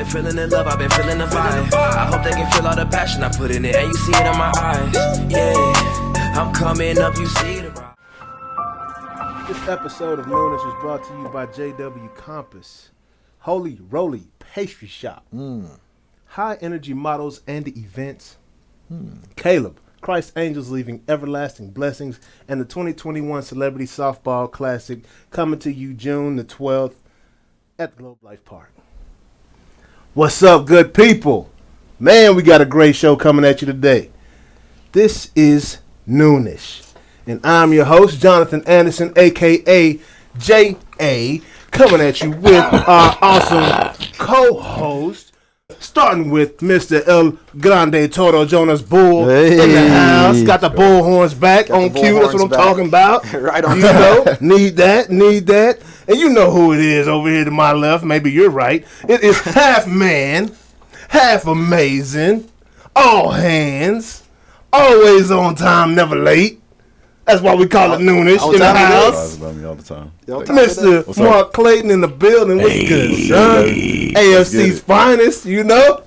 been feeling the love, I've been feeling the vibe. I hope they can feel all the passion I put in it, and you see it in my eyes. Yeah, I'm coming up, you see the ride. This episode of Noonish is brought to you by J.W. Compass, Holy Roly Pastry Shop, High Energy Models and Events, Caleb, Christ Angels Leaving Everlasting Blessings, and the 2021 Celebrity Softball Classic coming to you June the 12th at the Globe Life Park. What's up, good people? Man, we got a great show coming at you today. This is Noonish. And I'm your host, Jonathan Anderson, a.k.a. J.A., coming at you with our awesome co-host, starting with Mr. El Grande Toro Jonas Bull in the house. Got the bull horns back on cue. That's what I'm talking about. Right on. You know, need that. And you know who it is over here to my left. Maybe you're right. It is half man, half amazing, all hands, always on time, never late. That's why we call it Noonish in the house. All the time. Mr. Mark Clayton in the building. What's good, son? AFC's finest, you know?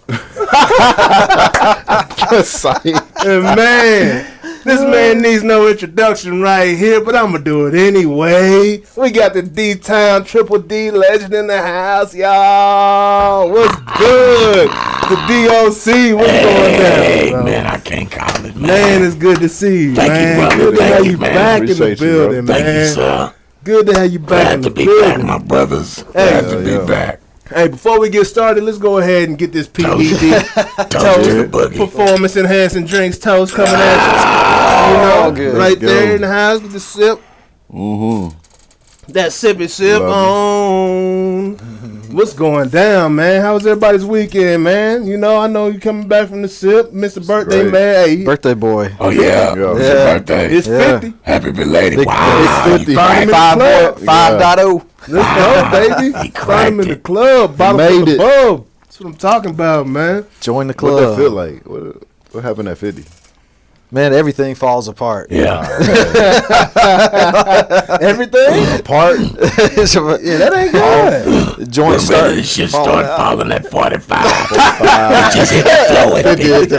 And man, this man needs no introduction right here, but I'm going to do it anyway. We got the D-Town Triple D legend in the house, y'all. What's good? The D.O.C. What's going down, bro? Man, I can't call it, man. Man, it's good to see you, Thank man. you, brother. Good to Thank have you, you man. back in the Appreciate you, building, bro. man. Thank you, sir. Good to have you back Glad in to the be building. back, my brothers. Glad to be back. Hey, before we get started, let's go ahead and get this PED Toast to the boogie. performance enhancing drinks toast coming at you. You know, good. right Let's go. there in the house with the sip. That sippy sip Love on. What's going down, man? How was everybody's weekend, man? You know, I know you coming back from the sip. Mr. Birthday great. Man. Hey, Birthday boy. Oh, yeah. Yeah. It's your birthday. it's 50. Happy belated. Big- Wow. it's 50. you Find him in cracked the club. 5.0. Let's go, baby. He Find him in the cracked club. Bottle Made full of it. bub. That's what I'm talking about, man. Join the What that club. feel like? What happened at 50? Man, everything falls apart. Yeah. Everything? Part? Yeah, that ain't good. Joint Start, this shit start falling at 45. Just hit the flow at 50.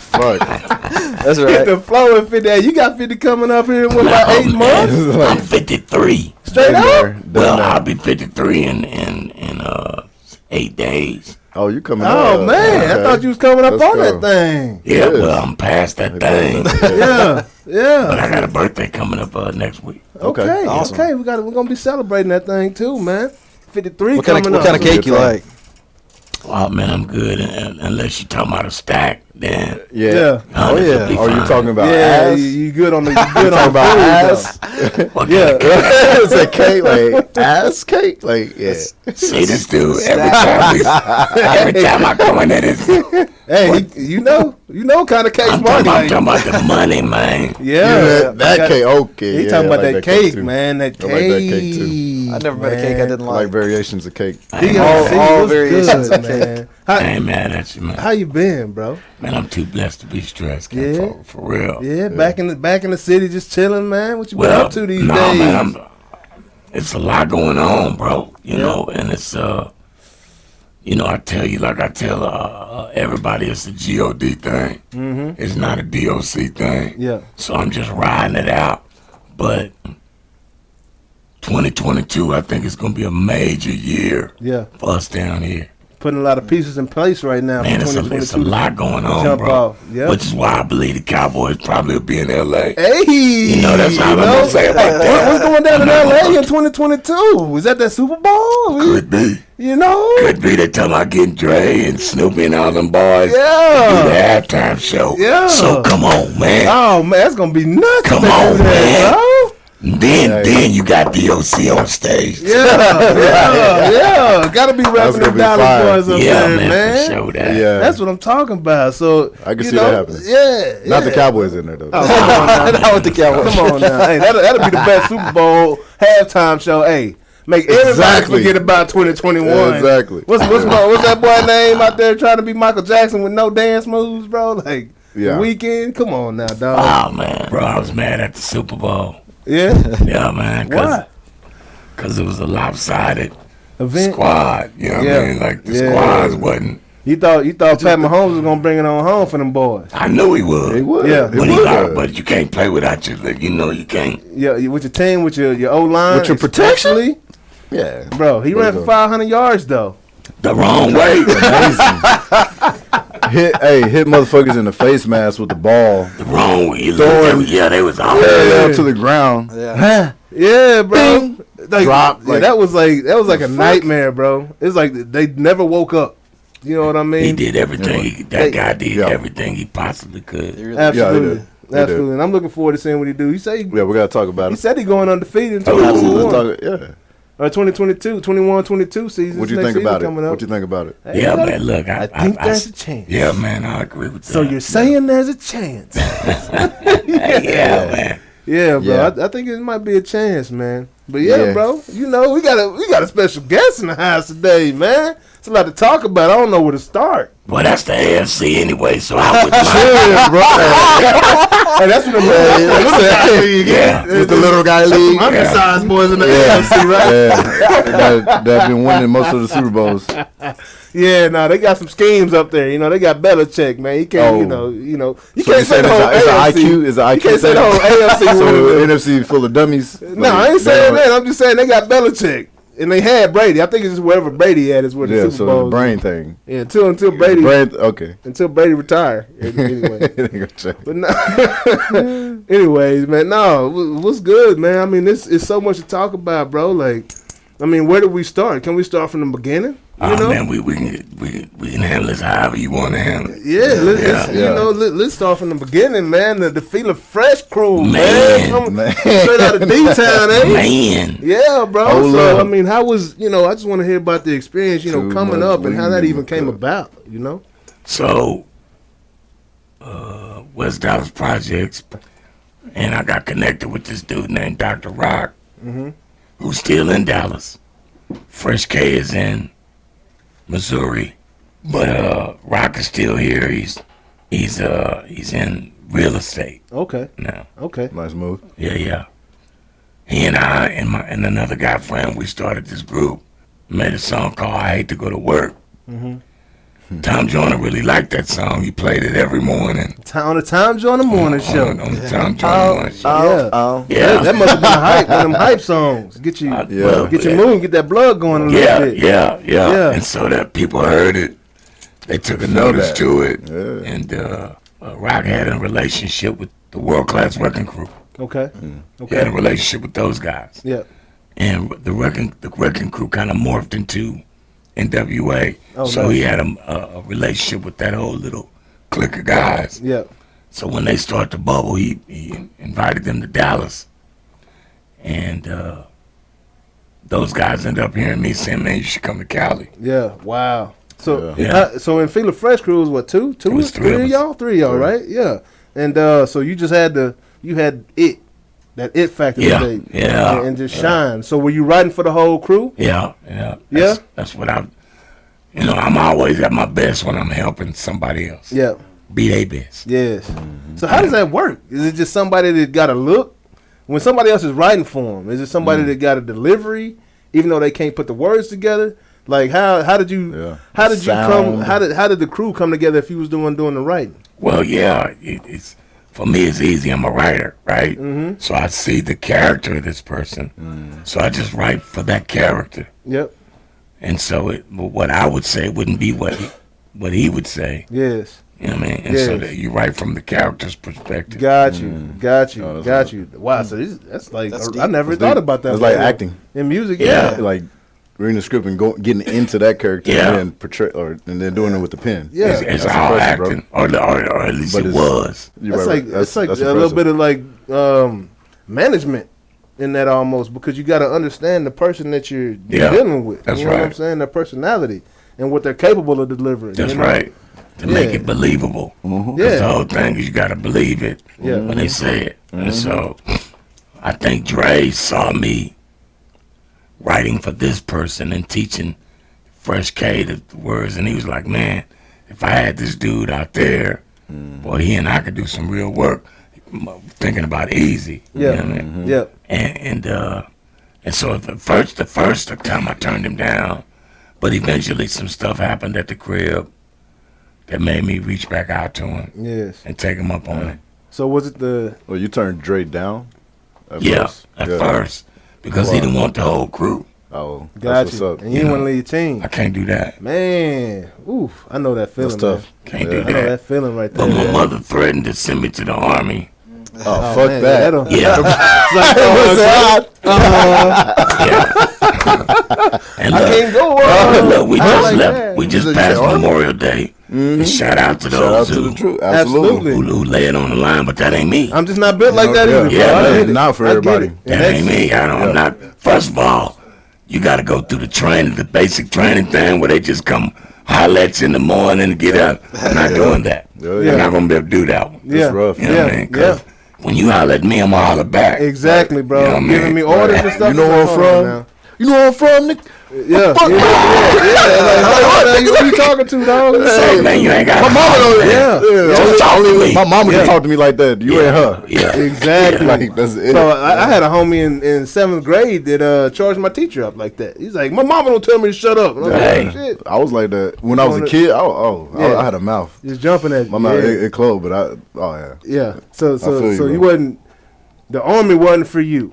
Fuck. That's Hit right. the flow at 50. Hey, you got 50 coming up here in what, about 8 months? I'm 53. Straight up? Well, I'll be 53 in 8 days. Oh, you coming Oh, up. man. I Okay. thought you was coming up Let's on go. that thing. Yeah, Yes. well, I'm past that thing. Yeah. But Yeah. I got a birthday coming up next week. Okay. Awesome. Okay. We're going to be celebrating that thing, too, man. 53 What kind coming of up. what kind of cake you like? Oh, man, I'm good. And unless you talking about a stack, then Yeah. Oh, this yeah. will be Oh, you fine. talking about Yeah, ass? you good on the talking food, about ass? though. What Yeah. kind of It's a cake, like ass cake? Like, yeah. See this dude every time I go in there, this, Hey, you know kind of cake I'm Marty talking like. about the money, man. Yeah. That cake, okay. He yeah, talking I about like that cake, too. man. That cake. I like that cake, too. I never met a cake I didn't I like like. variations of cake. I ain't D.O.C. mad- all what's variations good, of cake. man. I ain't mad at you, man. How you been, bro? Man, I'm too blessed to be stressed, Yeah. for real. Yeah, back in the city, just chilling, man. What you been Well, up to these nah, days? man, it's a lot going on, bro. You know, and it's you know, I tell you, like I tell everybody, it's a G.O.D. thing. Mm-hmm. It's not a D.O.C. thing. Yeah. So I'm just riding it out. But 2022, I think it's gonna be a major year Yeah, for us down here. putting a lot of pieces in place right now. Man, for it's a 2022. lot going on, Jump bro. off, yeah. Which is why I believe the Cowboys probably will be in L.A. Hey, You know, that's all I'm gonna say about that. What's going down in I'm not LA gonna- in 2022? Is that Super Bowl? Could be. You know? Could be they talking about getting Dre and Snoopy and all them boys. Yeah. Do the halftime show. Yeah. So come on, man. Oh man, that's gonna be nuts. Come if they on, do that, man. bro. Then you got D.O.C. on stage. Yeah. Gotta be rapping gonna the be Dollar fire. Boys up Yeah, there, man, for sure that. Yeah. That's what I'm talking about. So I can you see know, that happening. Yeah, Not the yeah. Cowboys in there, though. Oh, come on now. Not with the Cowboys. Come on now. Hey, that'll be the best Super Bowl halftime show. Hey, make everybody Exactly. forget about 2021. Exactly. What's that boy name out there trying to be Michael Jackson with no dance moves, bro? Like Yeah. The Weeknd. Come on now, dog. Oh, man. Bro, I was mad at the Super Bowl. Yeah. Yeah, man. Why? Because it was a lopsided event. squad. You know what I mean? Like the squads wasn't. You thought Pat Mahomes was gonna bring it on home for them boys. I knew he would. He would. Yeah. But you can't play without your. You know you can't. Yeah, with your team, with your O line, With your protection? especially. Yeah. Bro, he ran for 500 yards though. The wrong way. Hit motherfuckers in the face mask with the ball. The wrong way. You Throwing- look, they was all. Parallel to the ground. Yeah. Yeah, bro. Like, Drop, yeah, like- that was like a nightmare, bro. It's like they never woke up. You know what I mean? He did everything. That guy did Yeah. everything he possibly could. Absolutely. Yeah, he did. Absolutely. And I'm looking forward to seeing what he do. He said Yeah, we gotta talk about he it. said he going undefeated in Absolutely. 2021. Let's talk- yeah. 2022, 21-22 season. What do you think about it? What do you think about it? Hey, Yeah, brother, man. Look, I think there's a chance. Yeah, man. I agree with that. So you're saying there's a chance? yeah, man. Yeah, bro. Yeah. I think it might be a chance, man. But yeah, Yeah. bro. You know, we got a special guest in the house today, man. It's a lot to talk about. I don't know where to start. Well, that's the AFC anyway, so I wouldn't mind. Yeah, bro. Hey, that's what Yeah. It's the little guy league. undersized boys in the Yeah. AFC, right? Yeah. That been winning most of the Super Bowls. Yeah, no, they got some schemes up there. You know, they got Belichick, man. You can't, Oh. you So can't you say saying the whole it's an AFC. IQ? Is an IQ? You can't say the whole AFC. So winning. NFC full of dummies? No, I ain't saying that. I'm just saying they got Belichick. And they had Brady. I think it's just wherever Brady at is where the Yeah, Super so Bowl. the brain thing. Yeah, until Brady Okay. until Brady retire. Anyway. Gotcha. But no. Anyways, man, no, what's good, man? I mean, it's so much to talk about, bro. Like, I mean, where do we start? Can we start from the beginning? You know? Man, we can handle this however you want to handle it. Yeah, let's, Yeah. you know, let's start from the beginning, man. The Fila Fresh Crew, man. Man. Come Man. straight out of D-Town, eh? Man, Yeah, bro. Hold So, up. I mean, how was, I just want to hear about the experience, Too coming much up and how that weed even in the came cup. about, so West Dallas Projects, and I got connected with this dude named Dr. Rock, who's still in Dallas. Fresh K is in Missouri, but Rock is still here. He's in real estate Okay, now. okay. Nice move. Yeah. He and I and another guy friend, we started this group. Made a song called "I Hate to Go to Work." Tom Joyner really liked that song. He played it every morning On the Time Joyner Morning Show. on the Tom Joyner morning show. Yeah. Yeah. That must have been a hype, one of them hype songs. Get you, Yeah. get your mood, get that blood going a little Yeah, bit. yeah. And so that people heard it, they took a notice that. to it. Yeah. And Rock had a relationship with the World Class Wrecking Crew. Okay. He had a relationship with those guys. Yeah. And the wrecking crew kind of morphed into NWA. Oh, So nice. he had a relationship with that whole little clique of guys. Yeah. So when they started to bubble, he invited them to Dallas. And those guys ended up hearing me saying, man, you should come to Cali. Yeah. Wow. So, Yeah. so in Fila Fresh Crew was what, two, It was three of us. y'all, right? Yeah. And so you just had that it factor Yeah, today, yeah, and just shine. So were you writing for the whole crew? Yeah. That's what I'm always at my best when I'm helping somebody else. Yeah. Be their best. Yes. So how does that work? Is it just somebody that got a look? When somebody else is writing for them, is it somebody that got a delivery, even though they can't put the words together? Like how did you come? Sound. How did the crew come together if you was doing the writing? Well, yeah, it's for me. It's easy. I'm a writer, right? So I see the character of this person, so I just write for that character. Yep. And so what I would say wouldn't be what he would say. Yes. You know what I mean? And so Yes. that you write from the character's perspective. Got you. Got you. Oh, got you. Wow. So that's like That's I deep. never It's thought deep. about that. It's like before. acting. In music. Yeah. Yeah. Like reading the script and getting into that character Yeah. and then portray and then doing it with the pen. Yeah. It's That's all impressive, bro. acting, or at least But it it's- was. You're That's right, like right. it's like That's a little impressive. bit of like management in that almost, because you got to understand the person that you're Yeah, dealing with. that's you know what I'm right. saying? Their personality and what they're capable of delivering. That's you know? right. To make Yeah. it believable. Mm-hmm. Because the Yeah. whole thing is you got to believe it Yeah. when they say it. Mm-hmm. And so I think Dre saw me writing for this person and teaching Fresh K the words. And he was like, man, if I had this dude out there, Mm-hmm. boy, he and I could do some real work. Thinking about Easy. Yeah. You know what I mean? Yeah. And And so the first time I turned him down, but eventually some stuff happened at the crib that made me reach back out to him. Yes. And take him up on it. So was it the? Well, you turned Dre down. At first, because he didn't want the whole crew. Oh, got that's you. what's up. And you didn't want to leave your team. I can't do that. Man, oof, I know that feeling. That's tough. Man. Can't do I know that. that feeling right there. But my mother threatened to send me to the army. Oh, fuck man, that. And I can't go. look, we just like left. that. We just Just passed say army. Memorial Day. And shout out to Shout out those to the who, truth. Absolutely. Absolutely. who lay it on the line, but that ain't me. I'm just not built like that either. Yeah, bro. I man. get it. Not for I get everybody. it. That ain't me. I'm not. First of all, you got to go through the training, the basic training thing where they just come holler at you in the morning and get up. I'm not doing that. Yeah. I'm not going to be able to do that one. Yeah, rough. You know what I mean? 'Cause when you holler at me, I'm going to holler back. Exactly, bro. You know what I mean? Giving me orders and stuff. You know where I'm from? You know where I'm from, Nick? Yeah. Like, who you talking to, dog? Say, man, you ain't got My mama don't. Yeah. Just talk to me. My mama can talk to me like that. You ain't her. Yeah. Exactly. Like that's it. So I had a homie in 7th grade that charged my teacher up like that. He's like, my mama don't tell me to shut up. And I was Hey. like, shit. I was like that when I was a kid. I had a mouth. Just jumping at you. My mouth Yeah. it closed, but Yeah. So feel you, bro. you wasn't, the army wasn't for you.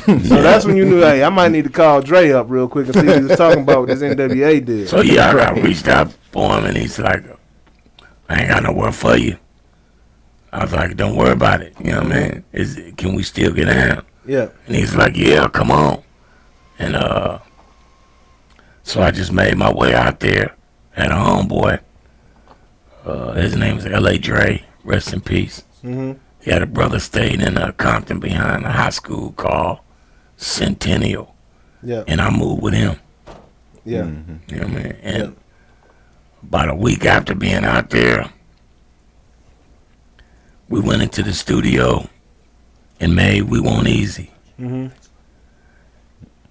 So that's when you knew, hey, I might need to call Dre up real quick and see what he was talking about what this NWA did. So, yeah, I got reached out for him, and he's like, I ain't got no word for you. I was like, don't worry about it. You know what I mean? Can we still get down? Yeah. And he's like, yeah, come on. And so I just made my way out there. Had a homeboy. His name is L.A. Dre. Rest in peace. Mm-hmm. He had a brother staying in Compton behind a high school called Centennial. Yeah. And I moved with him. Yeah. You know what I mean? And about a week after being out there, we went into the studio and made We Want Easy. Mm-hmm.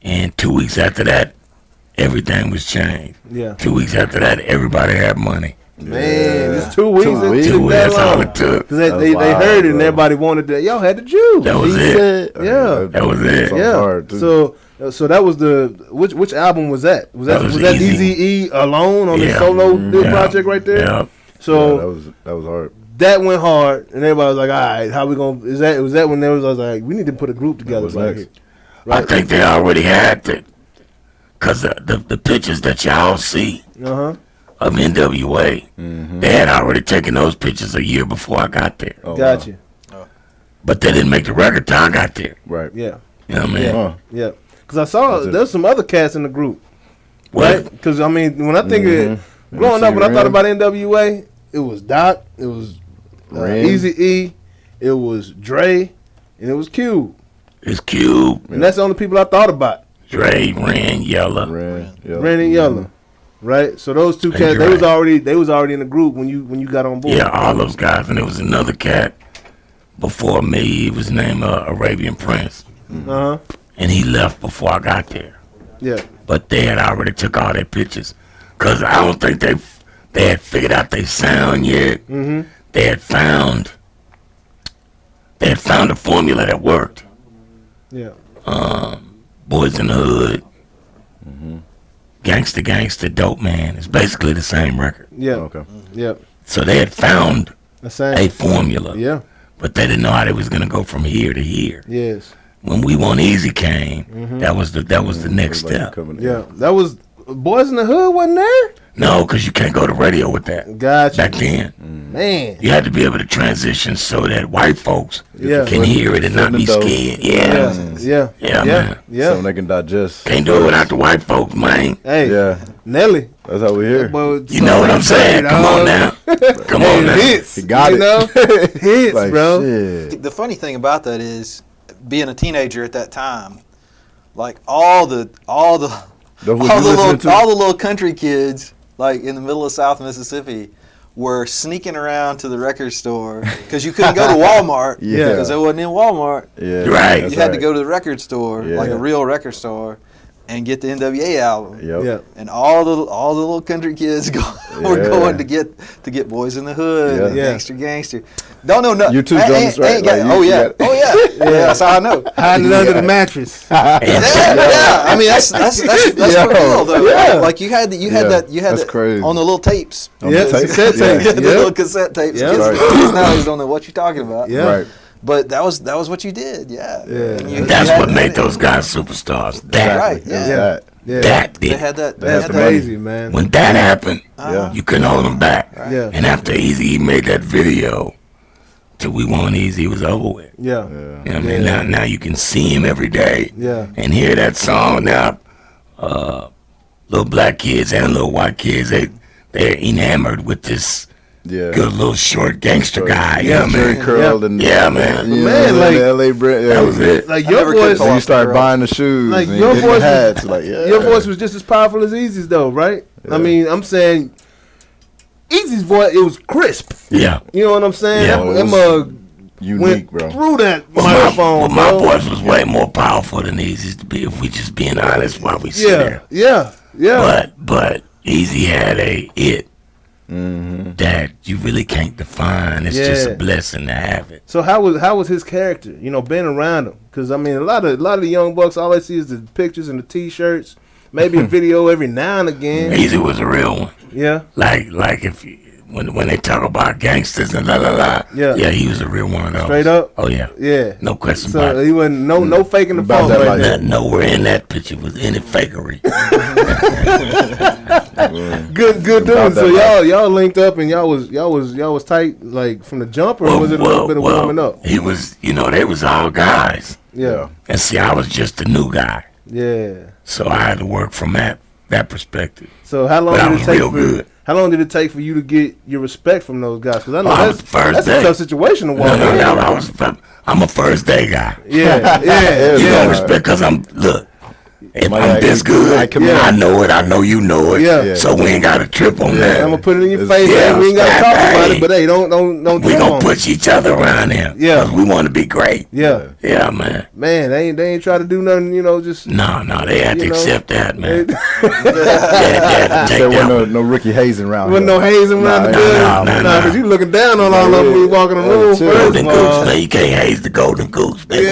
And 2 weeks after that, everything was changed. Yeah. 2 weeks after that, everybody had money. Man, it's 2 weeks. 2 weeks. 2 weeks, that's all it took. Because they heard it and everybody wanted that. Y'all had the Jews. That was it. Yeah. That was it. Yeah. Hard, too. So that was the which album was that? Was that Easy. Eazy-E alone on the Yeah. solo Yeah. project right there? Yeah. So that was hard. that went hard, and everybody was like, "All right, how we gonna?" Was that when there was? I was like, "We need to put a group together." What's Right next? here. I think they already had that. Because the pictures that y'all see Uh huh. of NWA, they had already taken those pictures a year before I got there. Oh, Got wow. you. But they didn't make the record till I got there. Right. Yeah. You know what I mean? Huh. Yeah. Because I saw That's it. there's some other cats in the group, What? right? Because I mean, when I think of growing up, when I thought about NWA, it was Doc, it was Ren. Eazy-E, it was Dre, and it was Cube, It's Cube, and that's the only people I thought about. Dre, Ren, Yella. Ren, yeah. Ren and Yella, right? So those two And cats, Dre. they was already in the group when you got on board. Yeah, all those guys. And there was another cat before me. He was named Arabian Prince. Uh huh. And he left before I got there. Yeah. But they had already took all their pictures. Because I don't think they had figured out their sound yet. Mm-hmm. They had found a formula that worked. Yeah. Boys in the Hood, Gangsta, Dope Man. It's basically the same record. Yeah. Okay. Yeah. So they had found The same. a formula, Yeah. but they didn't know how they was gonna go from here to here. Yes. When We Want Easy came, that was the next Everybody step. coming in. Yeah. That was Boys in the Hood wasn't there. No, because you can't go to radio with that. Gotcha. Back then, Man. you had to be able to transition so that white folks Yeah. can hear it and not be Fit in the scared. Yeah, Yeah. Yeah, man. Yeah. Something they can digest. can't do it without the white folks, man. Hey. Yeah. Nelly. That's how we hear. You know what I'm saying? Come on now, come on now. Hits. He got you it. know? Hits, Like, bro. shit. The funny thing about that is, being a teenager at that time, like all the That's what you listening to? all the little country kids, like in the middle of South Mississippi, were sneaking around to the record store because you couldn't go to Walmart Yeah. because it wasn't in Walmart. Yeah. Right. that's You had to go to the record store, Yeah. like a real record store, and get the NWA album. Yep. Yeah. And all the little country kids were going to get Boys in the Hood, Yeah. Gangster. Don't know nothing. You too, Jonas, right? Like, oh yeah. That's how I know. Hiding under the mattress. yeah. I mean that's for real though. Yeah. Like you had That's that crazy. on the little tapes. On the tapes? cassette tapes. The little cassette tapes. Yeah. Kids Right. nowadays don't know what you're talking about. Yeah. Right. But that was what you did. Yeah. Yeah. And you That's had what that made thing. those guys superstars. That, Right. It's Yeah. that. Yeah. that They did. had that. They That's had the that. Crazy, man. When that happened, Yeah. you couldn't hold them back. Yeah. And after Easy made that video, till We Want Easy, it was over with. Yeah. Yeah. You know what I mean? Now you can see him every day Yeah. and hear that song. Now, little black kids and little white kids, they're enamored with this Yeah. good little short gangster guy. You know what I Jerry mean? curled and Yeah, man. You Man, know, like- the LA Brent. That was it. Like I your never could voice, pull You off start the buying the shoes. Like, and your getting voice the hats. Like, yeah. your voice was just as powerful as Easy's, though, right? I mean, I'm saying Easy's voice, it was crisp. Yeah. You know what I'm saying? Yeah, that it was mug unique, went bro. through that Well, microphone, my bro. voice was way more powerful than Easy's, to be, if we just being honest while we sit Yeah, here. yeah. But Easy had a it that you really can't define. It's just a Yeah. blessing to have it. So how was his character? You know, being around him, because I mean, a lot of the young bucks, all they see is the pictures and the T-shirts, maybe a video every now and again. Easy was a real one. Yeah, Like if you, when they talk about gangsters and la la la, Yeah. he was a real one of those. Straight up? Oh yeah. yeah. No question about So it. he wasn't no faking the About phone that right life. there. Nowhere in that picture was any fakery. Good About doing. that So life. y'all linked up and y'all was tight like from the jump, or was it a little bit of warming up? He was, they was all guys. Yeah, And see, I was just a new guy. yeah. So I had to work from that perspective. So how long But I did was it take real good. How long did it take for you to get your respect from those guys? Because I know I was the first that's a day. tough situation to walk in. I'm a first day guy. Yeah, yeah, You yeah. don't respect because if Might I'm act- this good, I commit. I know it. I know you know it. Yeah. So we ain't got to trip on I'm that. gonna put it in your It's- face. yeah, man. We ain't gotta talk about hey. it, but hey, don't We trip gonna on it. push each other around here. Yeah. 'Cause we want to be great. Yeah, Yeah, man. man, they ain't try to do nothing. You know, just No, they had to You know, accept that, man. There They had to take There that. wasn't no Ricky Hazing around wasn't no here. hazing around the Nah, building. nah. Because you looking down on all of them when you walk in the room. chill. First Golden of all. goose, man. You can't haze the golden goose, baby.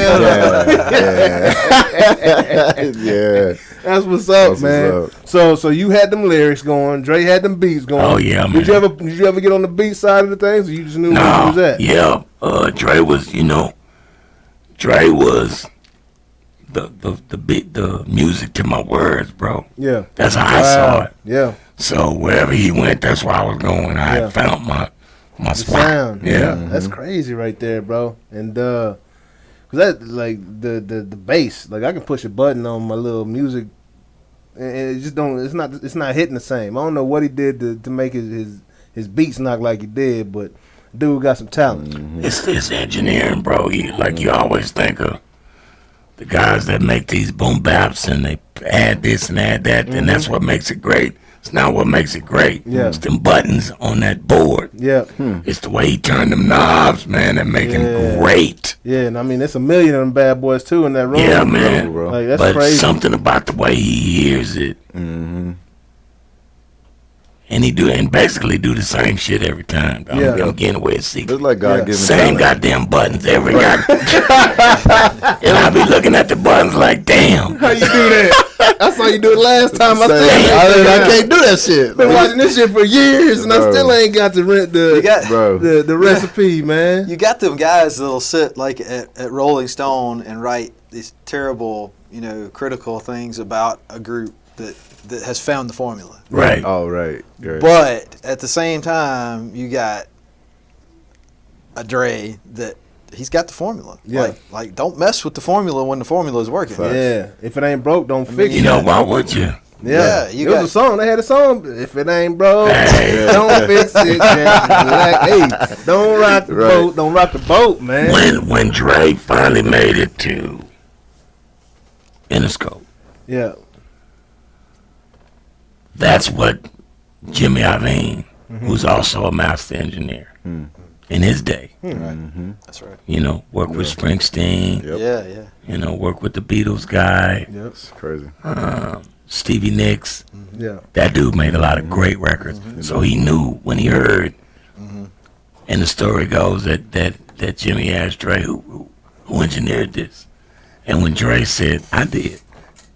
Yeah. That's what's up, That's man. what's up. So you had them lyrics going. Dre had them beats going. Oh, yeah, man. Did you ever get on the beat side of the things, or you just knew where you was No, at? yeah. Dre was, Dre was the music to my words, bro. Yeah. That's how I saw it. Yeah. So wherever he went, that's where I was going. I Yeah. had found my The spot. sound. Yeah. That's crazy right there, bro. And cause that like the bass, like I can push a button on my little music, and it just don't. It's not hitting the same. I don't know what he did to make his beats knock like he did, but dude got some talent. It's engineering, bro. You always think of the guys that make these boom baps and they add this and add that, and that's what makes it great. It's not what makes it great. Yeah. It's them buttons on that board. Yeah. It's the way he turned them knobs, man, that make him great. Yeah, and I mean, there's a million of them bad boys too in that room. Yeah, man. bro. Like that's But crazy. something about the way he hears it, and he basically do the same shit every time. Yeah. I'm getting away with secret. It's like God Yeah. given Same talent. goddamn buttons every goddamn. And I be looking at the buttons like, damn. How you do that? I saw you do it last time. I Same. said I can't do that shit. been watching this shit for years, and I Bro. still ain't got You got Bro. the recipe, man. you got them guys that'll sit like at Rolling Stone and write these terrible, critical things about a group that has found the formula. Right. Oh, right. But at the same time, you got a Dre that he's got the formula. Yeah. Like don't mess with the formula when the formula is working. Yeah, if it ain't broke, don't fix You it. know, why would you? Yeah, you it was got- a song. They had a song. If it ain't broke, Hey. don't fix it. Hey, don't rock the Right. boat. Don't rock the boat, man. When Dre finally made it to Interscope, Yeah, that's what Jimmy Iovine, who's also a master engineer, in his day. That's right. You know, work with Springsteen. Yep. Yeah. You know, work with the Beatles guy, Yep. It's crazy. Stevie Nicks. Yeah. That dude made a lot of great records. So he knew when he heard, and the story goes that Jimmy asked Dre who engineered this. And when Dre said, I did,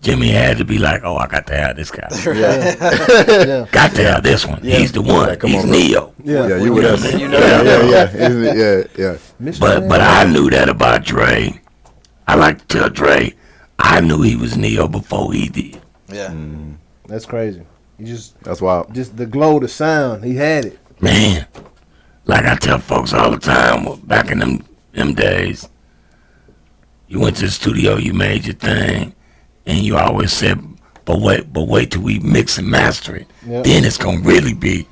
Jimmy had to be like, oh, I got to have this guy. Yeah. Got to have this one. He's the one. Yeah, come He's on, bro. Neo. Yeah. Yeah, you would have. You know Yeah. But I knew that about Dre. I like to tell Dre, I knew he was Neo before he did. Yeah. That's crazy. You That's wild. just the glow, the sound. He had it. Man, like I tell folks all the time, back in them days, you went to the studio, you made your thing, and you always said, but wait till we mix and master it. Yep. Then it's gonna really be.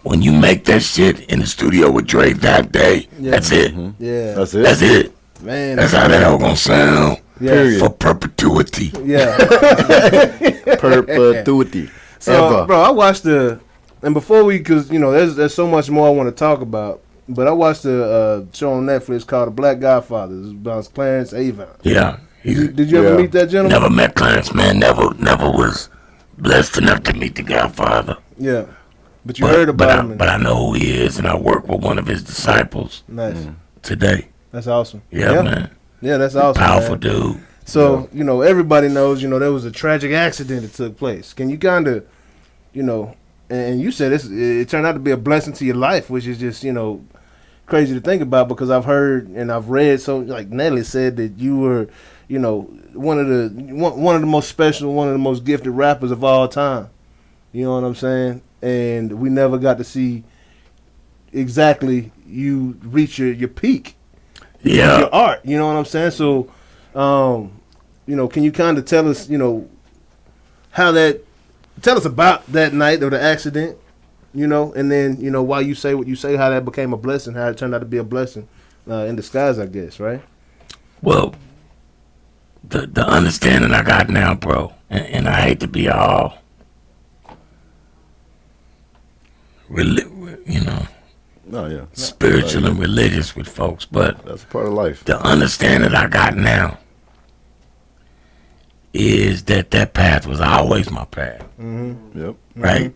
When you make that shit in the studio with Dre that day, that's it. Yeah. That's it. That's it. Man. That's how that all gonna sound Yeah. for perpetuity. Yeah. Perpetuity. So, Ever. bro, I watched and before because there's so much more I want to talk about, but I watched the show on Netflix called The Black Godfather. It's about Clarence Avant. Yeah. Did you ever Yeah. meet that gentleman? Never met Clarence, man. Never was blessed enough to meet the Godfather. Yeah, but you heard about him. But I know who he is, and I work with one of his disciples Nice. today. That's awesome. Yeah, man. Yeah, that's awesome. Powerful man. dude. So everybody knows there was a tragic accident that took place. Can you kind of and you said it turned out to be a blessing to your life, which is just crazy to think about, because I've heard and I've read, so like Nelly said that you were one of the most special, one of the most gifted rappers of all time. You know what I'm saying? And we never got to see exactly you reach your peak. Yeah. Your art. You know what I'm saying? So, can you kind of tell us, tell us about that night of the accident, and then, why you say what you say, how that became a blessing, how it turned out to be a blessing in disguise, I guess, right? Well, the understanding I got now, bro, and I hate to be all, Oh, yeah. spiritual and religious with folks, but That's a part of life. the understanding I got now is that path was always my path, Yep. right?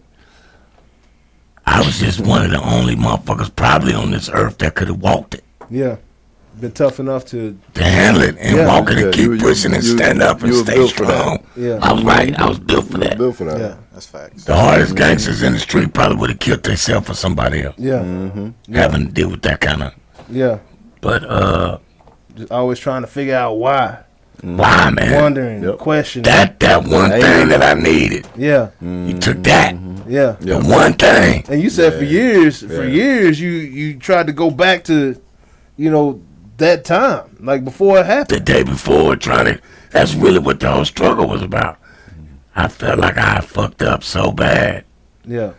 I was just one of the only motherfuckers probably on this earth that could have walked it, Yeah. Been tough enough to handle it, and Yeah. walk it Yeah, and keep you- pushing and you- stand up and you were stay built for that. strong. Yeah. I was right. I was built for that. Built for that. Yeah. That's facts. The hardest gangsters in the street probably would have killed themselves for somebody else, Yeah. having to deal with that kind of. Yeah. But Just always trying to figure out why. why, man? Wondering, Yep. questioning. That one thing that I needed, Yeah. you took that. Yeah. The one thing. And you said for years, Yeah. you tried to go back to, that time, like before it happened. The day before, that's really what the whole struggle was about. I felt like I fucked up so bad. Yeah.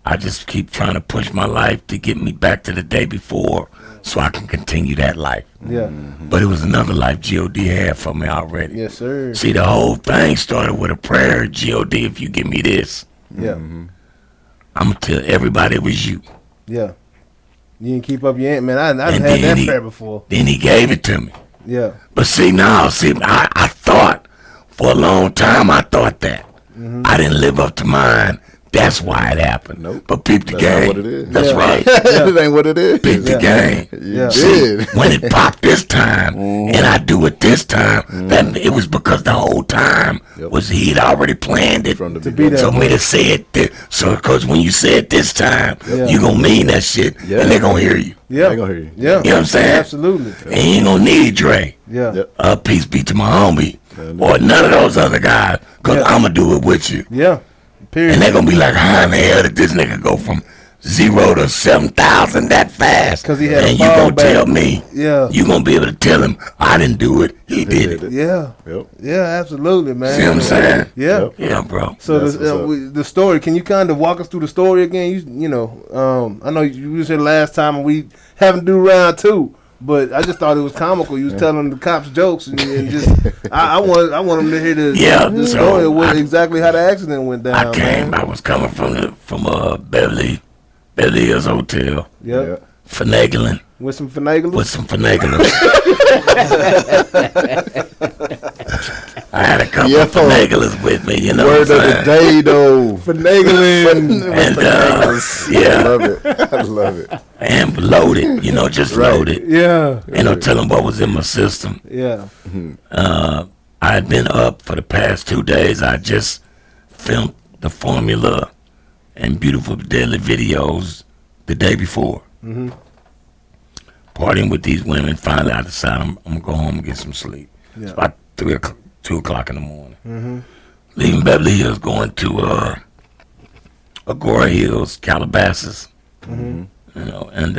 I just keep trying to push my life to get me back to the day before so I can continue that life. Yeah. But it was another life G.O.D. had for me already. Yes, sir. See, the whole thing started with a prayer, G.O.D., if you give me this, Yeah. I'm going to tell everybody it was you. Yeah. You didn't keep up your ant, man. I done And had then that he- prayer before. Then he gave it to me. Yeah. But see, now, I thought, for a long time, I thought that. I didn't live up to mine. That's why it happened. Nope. But peep the That's game. not what it is. That's Yeah. right. It ain't what it is. Peep the game. You Yeah. did. When it popped this time, and I do it this time, that it was because the whole time was he'd already planned it. From the To be beginning. that So way. me to say it, so because when you say it this time, Yeah. you gonna mean that shit, Yeah. and they gonna hear you. Yeah. They gonna hear you. Yeah. You know what I'm saying? Absolutely. And you ain't gonna need Dre. Yeah. Yep. Peace be to my homie, Yeah. or none of those other guys, because Yeah. I'ma do it with you. Yeah. Period. And they gonna be like, how in the hell did this nigga go from 0 to 7,000 that fast? 'Cause he had a and you fall gonna back. tell me, Yeah. you gonna be able to tell him, I didn't do it, he did it. Yeah. Yep. Yeah, absolutely, man. See what I'm saying? Yeah. Yep. Yeah, bro. So That's what's up. the story, can you kind of walk us through the story again? I know you was here last time and we haven't do round two, but I just thought it was comical. You was telling the cops jokes and just I want them to hear the so story of exactly how the accident went down. I came, man. I was coming from Beverly Hills Hotel. Yep. Yeah. finagling. With some finaglers? With some finaglers. I had a couple of finaglers with me, you know. Word of the day, though. Finagling. And I love it. I love it. And loaded, you know, just loaded. Yeah. Ain't no telling what was in my system. Yeah. I had been up for the past 2 days. I just filmed the Formula and Beautiful Deadly videos the day before. Partying with these women. Finally, I decided I'm going to go home and get some sleep. Yeah. It's about 2 o'clock in the morning. Leaving Beverly Hills, going to Agora Hills, Calabasas. You know, and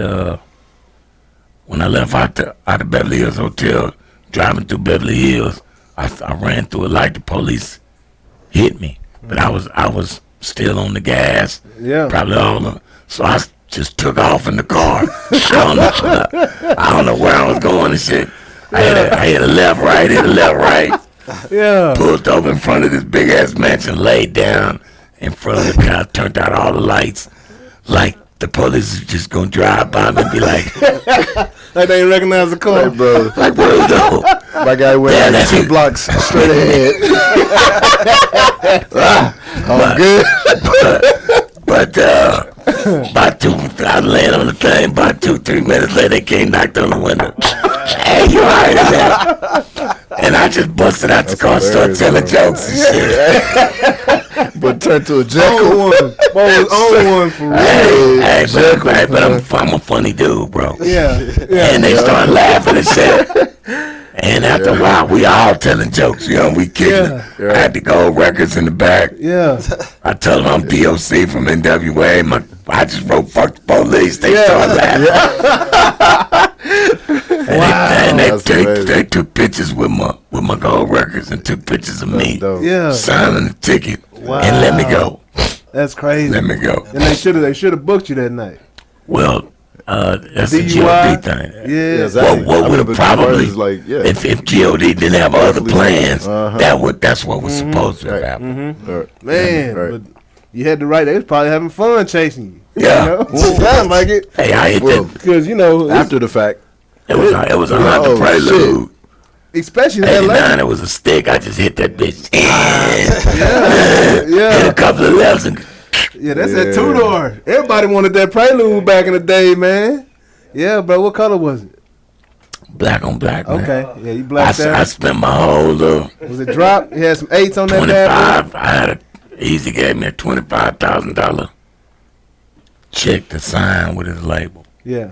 when I left out the Beverly Hills Hotel, driving through Beverly Hills, I ran through a light. The police hit me, but I was still on the gas. Yeah. Probably so I just took off in the car. I don't know where I was going and shit. I hit a left, right. Yeah. Pulled over in front of this big ass mansion, laid down in front of the car, turned out all the lights, like the police is just gonna drive by me and be like, like they ain't recognize the car. Hey, bro. like, what is that? My guy went like 2 blocks straight ahead. I'm good. But I landed on the thing. About 2-3 minutes later, they came, knocked on the window. Hey, you alright in there? And I just busted out the car, started telling jokes and shit. But turned to a Own jackal. one. Own one for real. Hey, but I'm a funny dude, bro. Yeah. And they started laughing and shit. And after a while, we all telling jokes, you know, we kicking it. I had the gold records in the back. Yeah. I told them I'm D.O.C. from NWA. I just wrote "fuck the police." They started laughing. And they took pictures with my gold records and took pictures of me Yeah. signing the ticket and let me go. That's crazy. Let me go. And they should have booked you that night. Well, that's a DUI? G.O.D. thing. Yeah. Exactly. What would have probably, like, if G.O.D. didn't have other plans, Uh-huh. that's what was supposed to have happened. Man, Right. but you had the right. They was probably having fun chasing you. Yeah. You know? Sound like it. Hey, I hit Well, that. Because, you know, After the fact. It was a Honda Oh, Prelude. especially in 89, LA. it was a stick. I just hit that bitch. Hit a Yeah. couple of lefts and Yeah, that's that 2-door. Everybody wanted that Prelude back in the day, man. Yeah, bro. What color was it? black on black, man. Okay. Yeah, you blacked I out. spent my whole Was it drop? You had some 8s on that bad 25. I had Easy gave me a $25,000 check to sign with his label. boy? Yeah.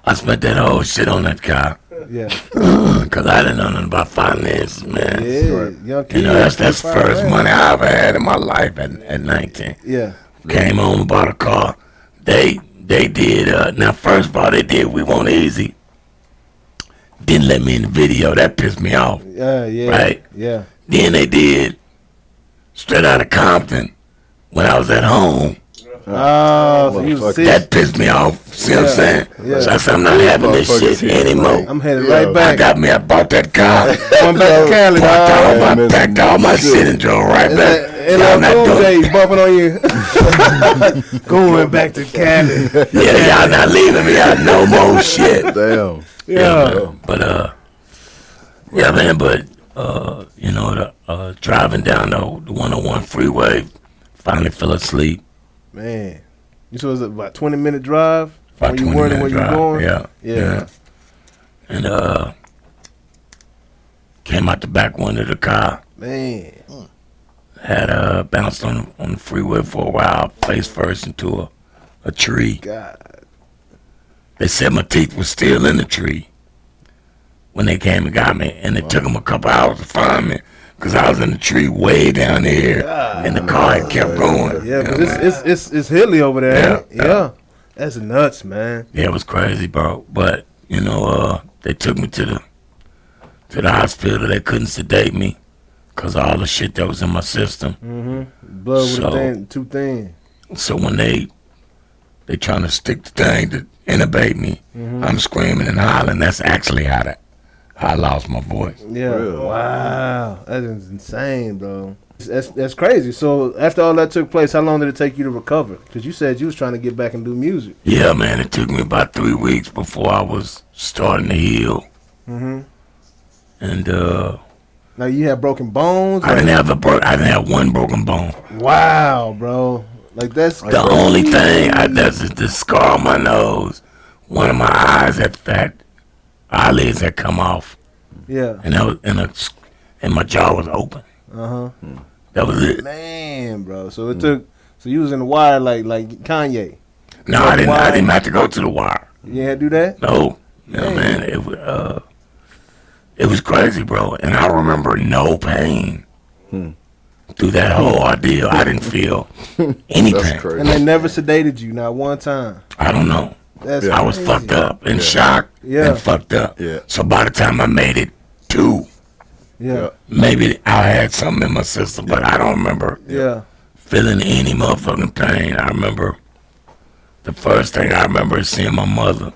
I spent that whole shit on that car. Yeah. Because I didn't know nothing about finances, man. Yeah. Young kid. You know, that's the fine, first man. money I ever had in my life at 19. Yeah. Came home, bought a car. They did, now first of all, they did We Want Easy. Didn't let me in the video. That pissed me off. Yeah. Right. Yeah. Then they did Straight Outta Compton when I was at home. Oh, so you was sick. That pissed me off. See what I'm saying? Yeah. So I said, I'm not having this shit anymore. I'm headed right back. I bought that car. Going back to Cali, dog. Packed all my shit and drove right back. And Y'all not Cool doing- J's bumping on you. Going back to Cali. Yeah, y'all not leaving me out no more shit. Damn. Yeah. Man. But yeah, man. But you know, driving down the 101 freeway, finally fell asleep. Man. You said it was about 20-minute drive? About when you 20 weren't minute where you drive. going? Yeah. And came out the back window of the car. Man. Had bounced on the freeway for a while, face first into a tree. God. They said my teeth were still in the tree when they came and got me, and it took them a couple hours to find me because I was in the tree way down there, and the car had kept going. Yeah, you know, because it's hilly over there. Yeah, Ain't it? Yeah. That's nuts, man. Yeah, it was crazy, bro. But you know, they took me to the hospital. They couldn't sedate me because of all the shit that was in my system. Blood So- was too thin. So when they trying to stick the thing to intubate me, I'm screaming and hollering. That's actually how I lost my voice. Yeah. Real. Wow. That is insane, bro. That's crazy. So after all that took place, how long did it take you to recover? Because you said you was trying to get back and do music. Yeah, man, it took me about 3 weeks before I was starting to heal. Mm-hmm. And Now you had broken bones. I didn't have one broken bone. Wow, bro. Like that's The only thing that's the scar on my nose. One of my eyes eyelids had come off. Yeah. And that was and my jaw was open. That was it. Man, bro. So it took. So you was in the wire like Kanye. No, I didn't have to go to the wire. You had to do that? No, man. It was crazy, bro. And I remember no pain through that whole ordeal. I didn't feel anything. That's crazy. And they never sedated you, not one time. I don't know. That's I was crazy. fucked up and shocked and fucked up. Yeah. So by the time I made it 2, Yeah. maybe I had something in my system, but I don't remember Yeah. feeling any motherfucking pain. I remember the first thing I remember is seeing my mother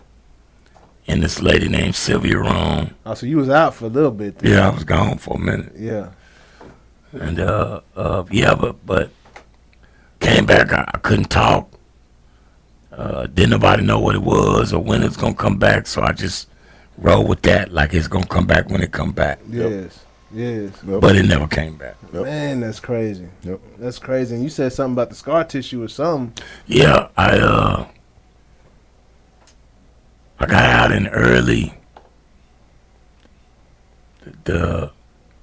and this lady named Sylvia Rome. Oh, so you was out for a little bit then. Yeah, I was gone for a minute. Yeah. And but came back. I couldn't talk. Didn't nobody know what it was or when it's gonna come back. So I just rolled with that, like it's gonna come back when it come back. Yes. Yes. But it never came back. Man, that's crazy. Yep. That's crazy. And you said something about the scar tissue or something. Yeah, I got out in early. The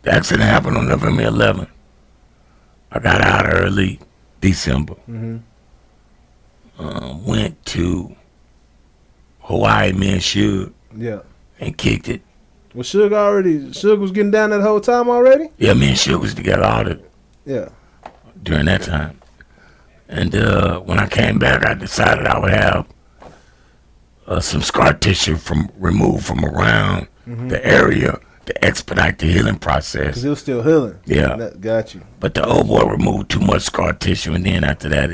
accident happened on November 11th. I got out early December. Went to Hawaii, me and Suge, Yeah. and kicked it. Was Suge was getting down that whole time already? Yeah, me and Suge was together all Yeah. during that time. And when I came back, I decided I would have some scar tissue removed from around the area to expedite the healing process. Because it was still healing. Yeah. Got you. But the old boy removed too much scar tissue, and then after that,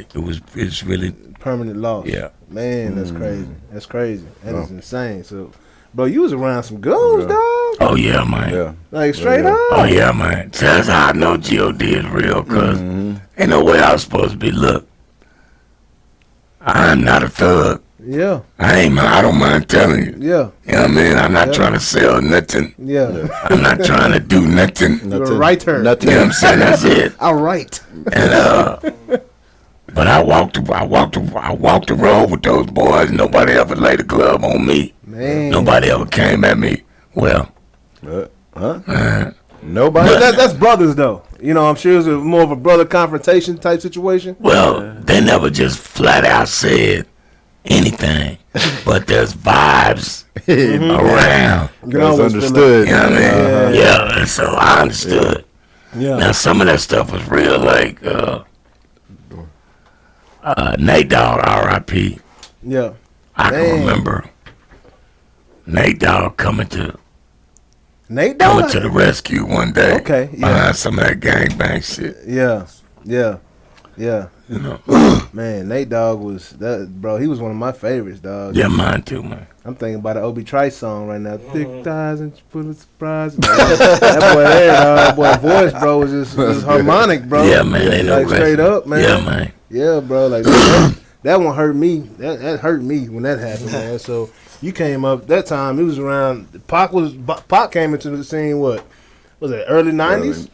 it's really, Permanent loss. yeah. Man, that's crazy. That's crazy. That is insane. So, bro, you was around some goons, dog. Oh, yeah, man. Yeah. Like, straight Yeah. up. Oh, yeah, man. So that's how I know G.O.D. is real, because ain't no way I was supposed to be. Look, I'm not a thug. Yeah. I don't mind telling you. Yeah. You know what I mean? I'm not trying to sell nothing. Yeah. I'm not trying to do nothing. You're a writer. Nothing. You know what I'm saying? That's it. I write. And but I walked the road with those boys. Nobody ever laid a glove on me. Man. Nobody ever came at me. Well, Nobody. But that's brothers, though. You know, I'm sure it was more of a brother confrontation type situation. well, they never just flat out said anything, but there's vibes around. You can That's always feel understood. You know what I mean? Yeah, and so I understood. Yeah. Now some of that stuff was real, like Nate Dogg, R.I.P. Yeah. I Man. can remember Nate Dogg coming to the rescue one day. Okay, yeah. Behind some of that gangbang shit. Yeah. Yeah. Yeah. You know? Man, Nate Dogg was that, bro. He was one of my favorites, dog. Yeah, mine too, man. I'm thinking about an Obi Trice song right now. Thick thighs and full of surprise. That boy there, dog. Boy, voice, bro, was just harmonic, bro. Yeah, man. Ain't no Like straight question. up, man. Yeah, man. Yeah, bro. Like that one hurt me. That hurt me when that happened, man. So you came up that time. It was around. Pac came into the scene. What was it? Early '90s.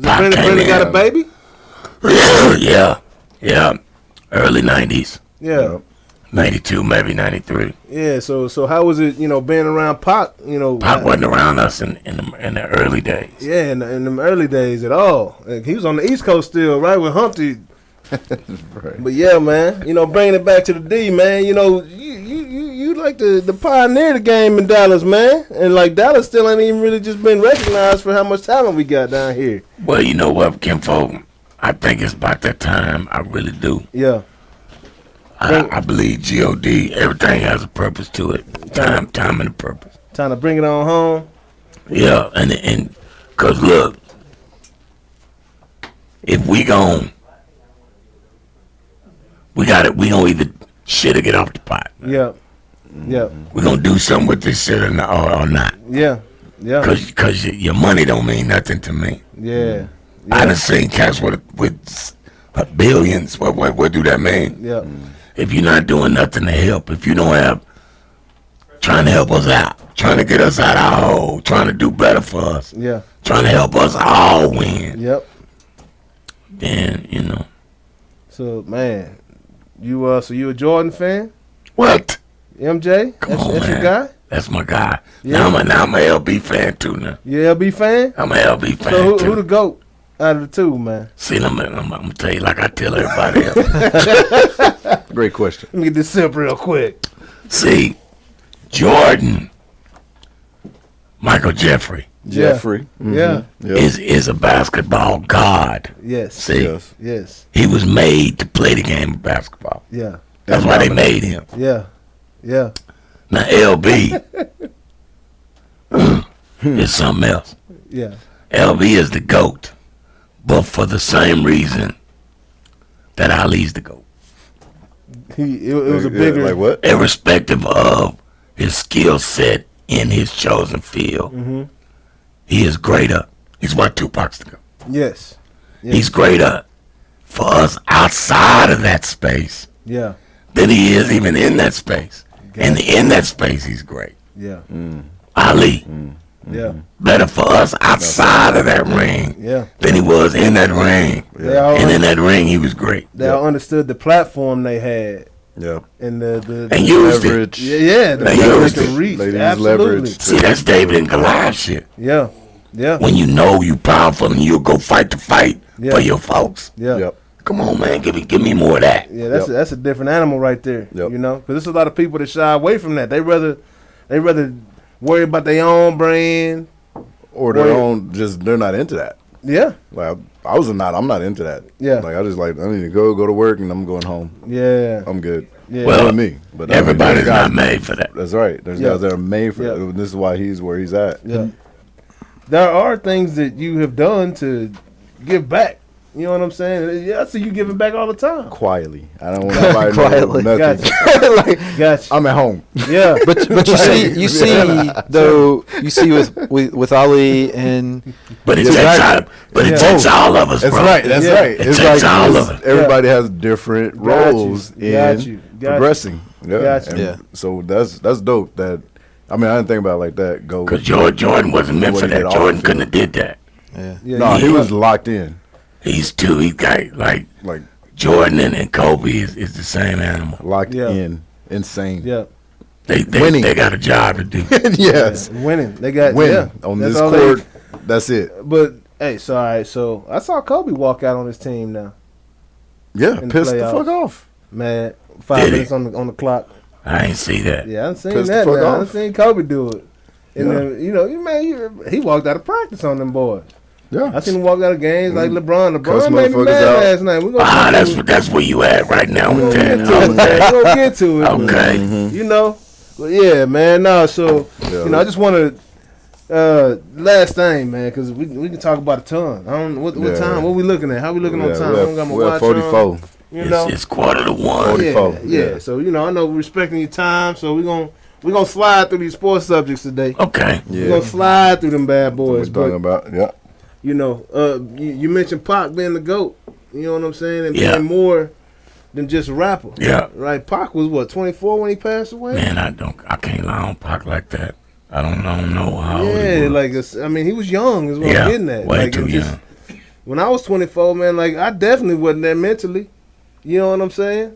Pac came Brenda in. got a baby. Yeah. Early 90s. Yeah. 92, maybe 93. Yeah. So how was it? You know, being around Pac. You know, Pac wasn't around us in the early days. yeah, in them early days at all. Like, he was on the East Coast still, right, with Humpty. Right. But yeah, man, you know, bringing it back to the D, man, you know, you like the pioneer the game in Dallas, man, and like Dallas still ain't even really just been recognized for how much talent we got down here. Well, you know what, Kimfo? I think it's about that time. I really do. Yeah, I believe G.O.D. Everything has a purpose to it. Time and a purpose. time to bring it on home. Yeah, and cause look, if we gonna either shit or get off the pot. Yeah, yeah, We gonna do something with this shit or not. yeah, yeah, Cause your money don't mean nothing to me. yeah, I done seen cats with billions. What do that mean? Yeah. If you're not doing nothing to help, if you don't have, trying to help us out, trying to get us out our hole, trying to do better for us, Yeah. trying to help us all win, Yep. then, you know. So man, you a Jordan fan? What? MJ? Come That's on, your man. guy? That's my guy. Yeah. Now I'm a LB fan too now. You LB fan? I'm a LB fan So who too. the GOAT out of the two, man? See, I'm gonna tell you like I tell everybody else. Great question. Let me get this sip real quick. See, Jordan, Michael Jeffrey Jeffrey. Yeah. Yep. is a basketball god. Yes. See, Yes. Yes. he was made to play the game of basketball. Yeah. That's why they made him. Yeah. Yeah. Now LB is something else. Yeah. LB is the GOAT, but for the same reason that Ali's the GOAT. It was a Yeah, bigger. like what? Irrespective of his skill set in his chosen field, he is greater. He's why Tupac's the GOAT. Yes. He's greater for us outside of that space Yeah. than he is even in that space. And in that space, he's great. Yeah. Ali, Yeah. better for us outside of that ring Yeah. than he was in that ring. They all And in that ring, he was great. they all understood the platform they had Yeah. and the And used it. Leverage. yeah, the They leverage used to it. reach. Ladies Absolutely. leverage. See, that's David and Goliath shit. Yeah. Yeah. When you know you powerful and you'll go fight the fight Yeah. for your folks. Yeah. Yep. Come on, man, give me more of that. Yeah, that's Yep. that's a different animal right there. Yep. You know, because there's a lot of people that shy away from that. They rather worry about their own brand. Or their Right. own, just they're not into that. Yeah, Like I'm not into that. Yeah. Like I just like I need to go to work and I'm going home. yeah, I'm good. yeah. Well, Not me, but I mean, Everybody's there's guys- not made for that. That's right. There's Yeah. guys that are made for Yeah. it. This is why he's where he's at. yeah. There are things that you have done to give back. You know what I'm saying? Yeah, I see you giving back all the time. Quietly. I don't want nobody to know Quietly. nothing. Gotcha. Gotcha. I'm at home. Yeah, But you see with Ali and But it Yeah, takes right. all, but it Yeah. takes all of us, That's bro. right. That's Yeah. right. It It's takes like all it's- of it. everybody has different Got you. roles Got in you. Got you. progressing. Yeah. Got you. And Yeah. So that's dope. That I mean I didn't think about it like that. Go. Because Jordan wasn't meant What for he did that. off Jordan the couldn't have did that. yeah. No, he you- was locked in. He's too. He got like Like Jordan and Kobe is the same animal. locked Yeah. in. Insane. Yeah, They Winning. they got a job to do. Yes. winning. They got Win yeah. on That's this all court. That's it. But hey, so all right, so I saw Kobe walk out on his team now. Yeah. In the Pissed the playoffs. fuck off. Man, 5 Did he? minutes on the clock. I ain't see that. Yeah, I done seen Pissed the that fuck now. I off. done seen Kobe do it. And Yeah. then, you know, he walked out of practice on them boys. Yeah. I seen him walk out of games like LeBron. Cuss LeBron made me motherfuckers mad out. last night. We're gonna Ah, get to it. that's where you at right now with We're that. gonna get to it, man. We're gonna get to it. Okay. man. You know? But yeah, man. No, so, Yeah. you know, I just want to, last thing, man, because we can talk about a ton. I don't know what Yeah. time, what we looking at? How we looking on time? I don't got my we're watch at 44. on. You know? It's 1:45. 44. Yeah, Yeah. So, you know, I know we're respecting your time, so we're gonna slide through these sports subjects today. Okay. We're Yeah. gonna slide through them bad What we're boys. talking But about. Yeah. you know, you mentioned Pac being the GOAT. You know what I'm saying? And Yeah. being more than just a rapper. Yeah. Right. Pac was what, 24 when he passed away? Man, I can't lie on Pac like that. I don't know how old he Yeah, was. like I mean, he was young. Is what Yeah, I'm getting at. way Like, too it just- young. When I was 24, man, like I definitely wasn't there mentally. You know what I'm saying?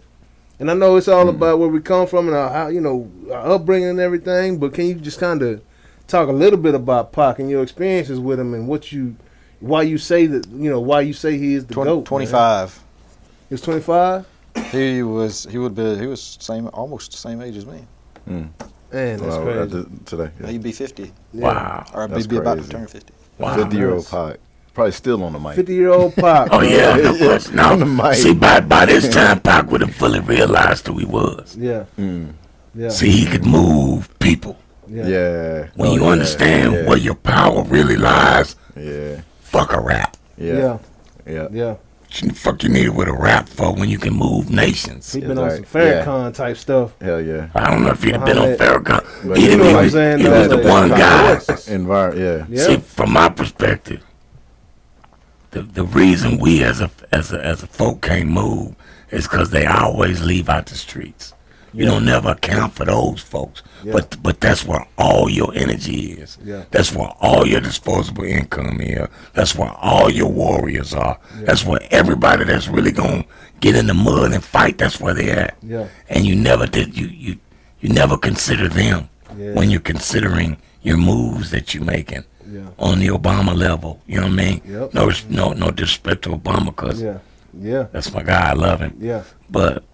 And I know it's all about where we come from and how you know our upbringing and everything. But can you just kind of talk a little bit about Pac and your experiences with him and why you say he is the GOAT? man? 25. He was 25. He was almost the same age as me. Man, that's crazy. Today. Yeah. He'd be 50, Yeah. Wow. or That's he'd be about to crazy. turn 50. Wow. 50-year-old Pac. Probably still on the mic. 50-year-old Pac. Oh yeah, no question. On the No. mic. See, by this time, Pac would have fully realized who he was. Yeah. Mm. Yeah. See, he could move people. Yeah. Yeah. When Oh, you yeah. understand Yeah. where your power really lies, Yeah. fuck a rap. Yeah. Yeah. Yeah. Yeah. What the fuck you need it with a rap for when you can move nations? He been It's on like- some Farrakhan type stuff. Hell yeah. I don't know if he'd have been on Behind Farrakhan. But He you didn't know what I'm even, saying, he though, was like, the one guy. voices. Yeah. Yeah. See, from my perspective, the reason we as a folk can't move is because they always leave out the streets. You don't never account for those folks. Yeah. But that's where all your energy is. Yeah. That's where all your disposable income is. That's where all your warriors are. Yeah. That's where everybody that's really gonna get in the mud and fight, that's where they at. Yeah. And you never did you never consider them when you're considering your moves that you're making on the Obama level. You know what I mean? Yep. No disrespect to Obama, cause that's my guy. I love him. Yeah. But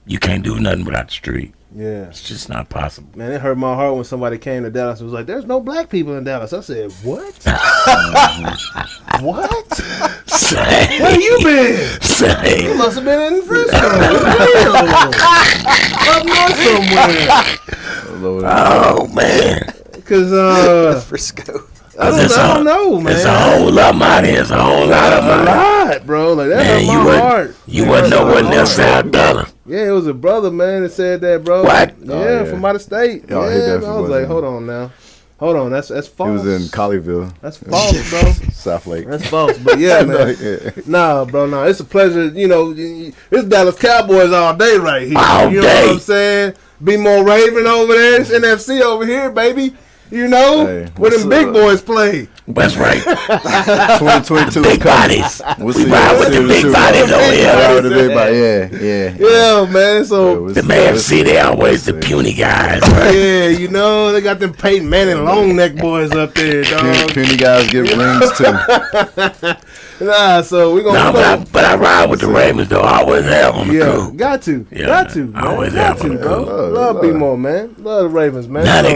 you can't do nothing without the street. Yeah. It's just not possible. Man, it hurt my heart when somebody came to Dallas and was like, "There's no black people in Dallas." I said, "What? What? Say, Where you been? say. You must have been in Frisco. Up north somewhere." Oh man. Because Frisco. I don't know, man. It's a whole lot, man. It's a whole lot of A money. lot, bro. Like that hurt my heart. You wasn't nowhere near South Dallas. Yeah, it was a brother, man, that said that, bro. What? Yeah, from out of state. Oh, he Yeah, definitely I was was, like, yeah. hold on now. Hold on, that's false. He was in Colleyville, That's false, bro. South Lake. That's false. But yeah, man. Nah, bro, nah. It's a pleasure. You know, it's Dallas Cowboys all day right here. All you know day. what I'm saying? Be more Raven over there. It's NFC over here, baby. You know, Hey, where them what's big up? boys play. That's right. 2022 Big bodies. We ride with the big bodies over here. Ride with the big body. Yeah. Yeah, man. So, The AFC, they always the puny guys. Right? yeah, you know, they got them Peyton Manning long neck boys up there, dog. Puny guys get rings too. Nah, so we're No, going to but I ride with the Ravens, though. I always have on the Yeah, crew. got to. Yeah, Got to. man. Man. I always got have to, on the bro. crew. Love B-More, man. Love the Ravens, man. Now So, they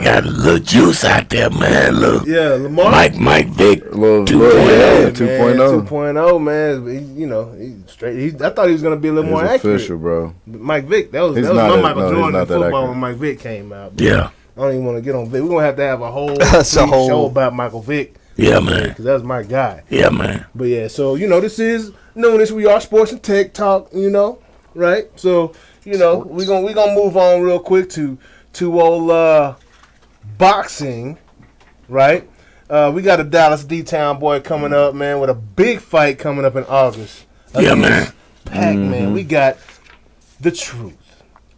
got a little juice out there, man. Look, yeah, Lamar. Mike Vick, Little 2.0. 2.0. 2.0, man. He, you know, he's straight. I thought he was going to be a little more He's accurate. official, bro. Mike Vick. That was He's my not that- Michael no, he's Jordan in not that football accurate. when Mike Vick came out. But Yeah, I don't even want to get on Vick. We're going to have a whole That's a whole- show about Michael Vick. yeah, man. Because that's my guy. Yeah, man. But yeah, so you know, this is Noonish. We are sports and tech talk, you know, right? So you know, we gonna move on real quick to old boxing, right? We got a Dallas D-Town boy coming up, man, with a big fight coming up in August. Yeah, man. Pac-Man. We got the Truth,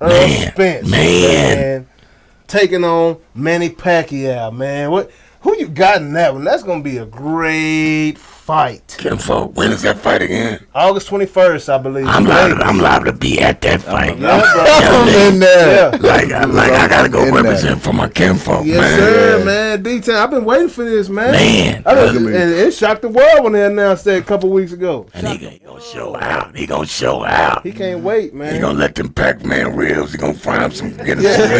Man, Spence, man. taking on Manny Pacquiao, man. Who you got in that one? That's gonna be a great fight. Kinfolk, when is that fight again? August 21st, I believe. I'm liable to be at that fight. Yeah, bro. I'm in there. Yeah. Like I gotta go In there. represent for my kinfolk, Yes, man. sir, man. D-Town. I've been waiting for this, man. Man. And it shocked the world when they announced that a couple weeks ago. And he gonna show out. He gonna show out. He can't wait, man. He gonna let them Pac-Man ribs. He gonna find some, get him Yeah. some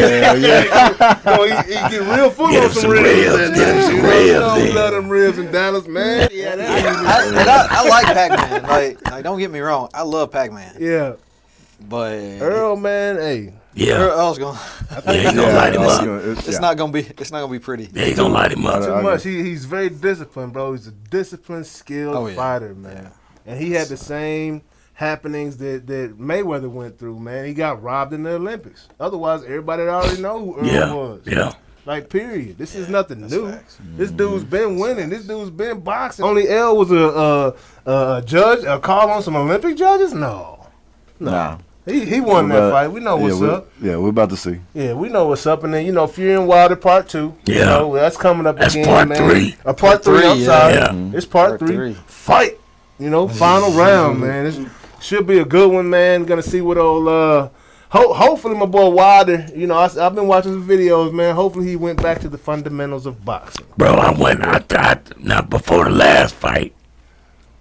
ribs. No, he get real full Get on him some some ribs. ribs, get him some You know, ribs, don't yeah. love them ribs in Dallas, man. Yeah, I like Pac-Man. Like, don't get me wrong. I love Pac-Man. yeah. But Earl, man, hey. Yeah, I was going. yeah, he gonna light him up. It's not gonna be pretty. Yeah, he gonna light him up. Too much. He's very disciplined, bro. He's a disciplined, skilled Oh, yeah. fighter, man. And he had the same happenings that Mayweather went through, man. He got robbed in the Olympics. Otherwise, everybody already know who Earl Yeah, was. yeah. Like, period. This is nothing new. facts. This dude's been winning. This dude's been boxing. Only L was a judge, a call on some Olympic judges? No. Nah. He won that fight. We know what's up. Yeah, we're about to see. Yeah, we know what's up. And then, you know, Fury and Wilder Part 2. You Yeah. know, that's coming up That's again, part man. 3. Part 3, I'm yeah. sorry. Yeah. It's part Part 3. 3. Fight. You know, final round, man. This should be a good one, man. Gonna see what old hopefully my boy Wilder, you know, I've been watching some videos, man. Hopefully he went back to the fundamentals of boxing. Bro, now before the last fight,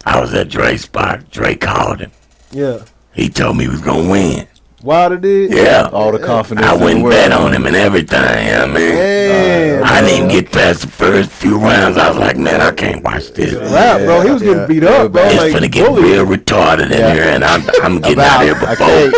I was at Dre's spot. Dre called him. Yeah. He told me he was gonna win. Wilder did? Yeah. All the confidence. I in the went and world. bet on him and everything, you know what I mean? Man. I didn't even get past the first few rounds. I was like, man, I can't watch this. Rap, bro. He was getting beat up, bro. It's Like, finna get bullied. real retarded in here, and I'm getting out of here I before. can't.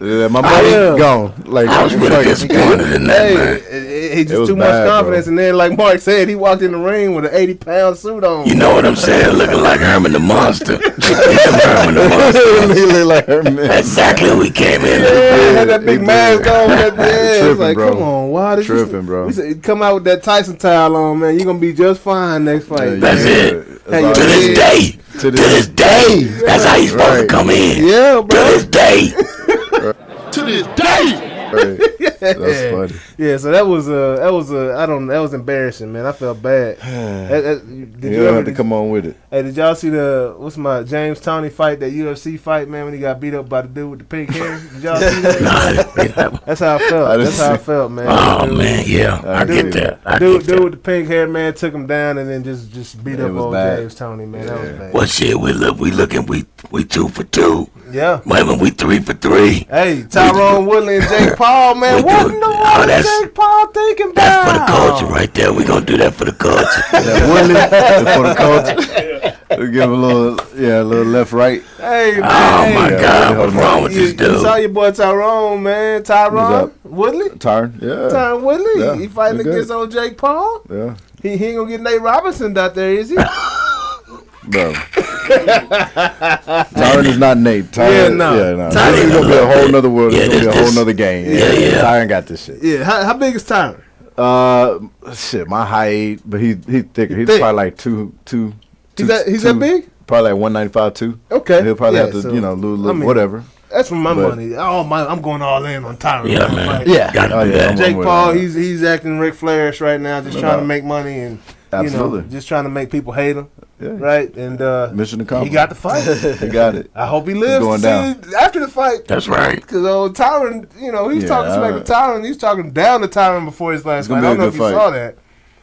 Yeah, my money's Yeah. gone. Like, I was really fuck it. disappointed in that, man. Hey, he It just was too much bad, confidence. bro. And then, like Mark said, he walked in the ring with an 80-pound suit on. You know what I'm saying? Looking like Herman the Monster. Herman the Monster. He look like her, man. Exactly who he came in. Yeah, had that big He mask did. on. That, yeah, it's Tripping, like, bro. come on, why did Tripping, bro. bro. We said, come out with that Tyson towel on, man. You're going to be just fine next fight. That's it. Hey, To this day. To this day. That's how he's supposed to come in. Yeah, bro. To this day. To this day. Right. That's funny. Yeah, so that was that was embarrassing, man. I felt bad. Did You don't have to come on with it. Hey, did y'all see the James Toney fight, that UFC fight, man, when he got beat up by the dude with the pink hair? Did y'all see that? Nah, I didn't see that one. That's how I felt. That's how I felt, man. Oh, Dude- man, yeah. I get that. I Dude get that. with the pink hair, man, took him down and then just beat It up was old bad. James Toney, man. That was bad. Well, shit, we 2 for 2. Yeah. Wait a minute, we 3 for 3. Hey, Tyrone Woodley and Jake Paul, man. We What do- in the oh, world is that's- Jake Paul thinking about? That's for the culture right there. We gonna do that for the culture. That Woodley for the culture. We give a little left, right. Hey, man. Oh my Yeah, God, yeah, what's wrong with this You saw dude? your boy Tyrone, man. Tyrone up? Woodley? Tyron, yeah. Tyron Woodley. Yeah, He fighting he good. against old Jake Paul. Yeah, He ain't gonna get Nate Robinson out there, is he? bro. Tyron is not Nate. Tyron, Yeah, no. Tyron is gonna be a whole nother world. Yeah, It's gonna be a this- whole nother game. Yeah. Tyron got this shit. Yeah. How big is Tyron? Shit, my height, but he's thicker. He's thick. probably like two. He's that big? Probably like 195 too. Okay. He'll probably Yeah, have to, so, lose I mean, whatever. That's for my But- money. I'm going all in on Tyron. Yeah, man. Like, Yeah. Gotta Oh, do yeah, that. I'm Jake with Paul, it. he's acting Ric Flairish right now, just trying to make money and Absolutely. just trying to make people hate him, Yeah. right? And Mission he accomplished. got the fight. He got it. I hope he lives going to down. see after the fight. That's right. Because old Tyron, he's Yeah, talking smack to Tyron. He's talking down to Tyron before his last It's fight. gonna I be don't a know if good you fight. saw that.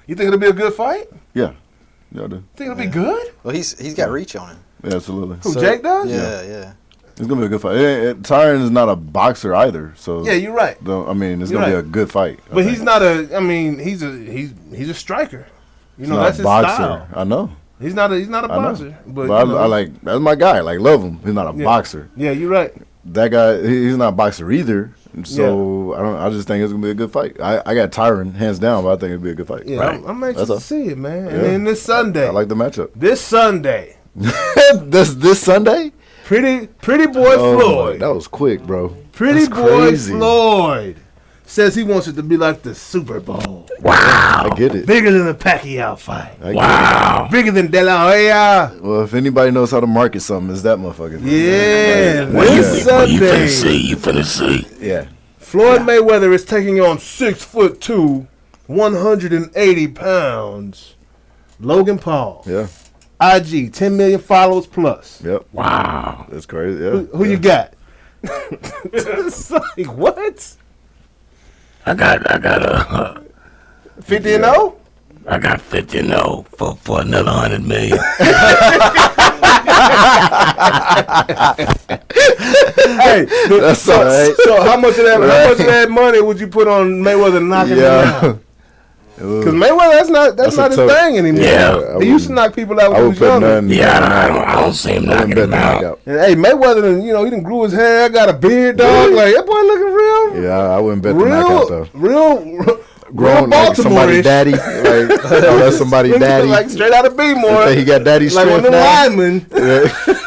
You think it'll be a good fight? Yeah. Yeah, I do. Think it'll be good? Well, he's got reach on him. Yeah, absolutely. Who, Jake does? Yeah. It's gonna be a good fight. Tyron is not a boxer either, so Yeah, you're right. it's You're gonna be right. a good fight. I But think. he's not he's a striker. He's That's not a his boxer. style. I know. He's not a I know. boxer. But, I like that's my guy. Like love him. He's not a Yeah. boxer. Yeah, you're right. That guy, he's not a boxer either. So I just think it's gonna be a good fight. I got Tyron hands down, but I think it'll be a good fight. Yeah, Right. I'm anxious That's all. to see it, man. And Yeah. then this Sunday, I like the matchup. this Sunday, this Sunday. pretty boy Oh, Floyd, that was quick, bro. pretty That's boy crazy. Floyd says he wants it to be like the Super Bowl, I get it. bigger than the PACQUIAO fight, I get Wow. bigger than De La Hoya. it. Well, if anybody knows how to market something, it's that motherfucker. Yeah, What you this finna Sunday, see? You finna see. Yeah. Floyd Mayweather is taking on 6'2", 180 pounds, Logan Paul. Yeah. IG 10 million followers plus. Yep. Wow. That's crazy. Yeah. Who you got? It's like, what? I got 50 and 0? I got 50 no for another 100 million. Hey, That's all right. so how much of that money would you put on Mayweather knocking him out? Yeah. Because Mayweather, that's a not his tough- thing anymore. Yeah. He used to knock people out I when he would was put younger. nothing. Yeah, I don't see him I knocking wouldn't bet him the out. knockout. And hey, Mayweather, he done grew his hair, got a beard, dog. Like that boy looking real, Yeah, I wouldn't bet the knockout though. real Grown like somebody Baltimore-ish. daddy, like oh, that's somebody daddy. like straight out of B-more. He got daddy Like one strength of them now. linemen.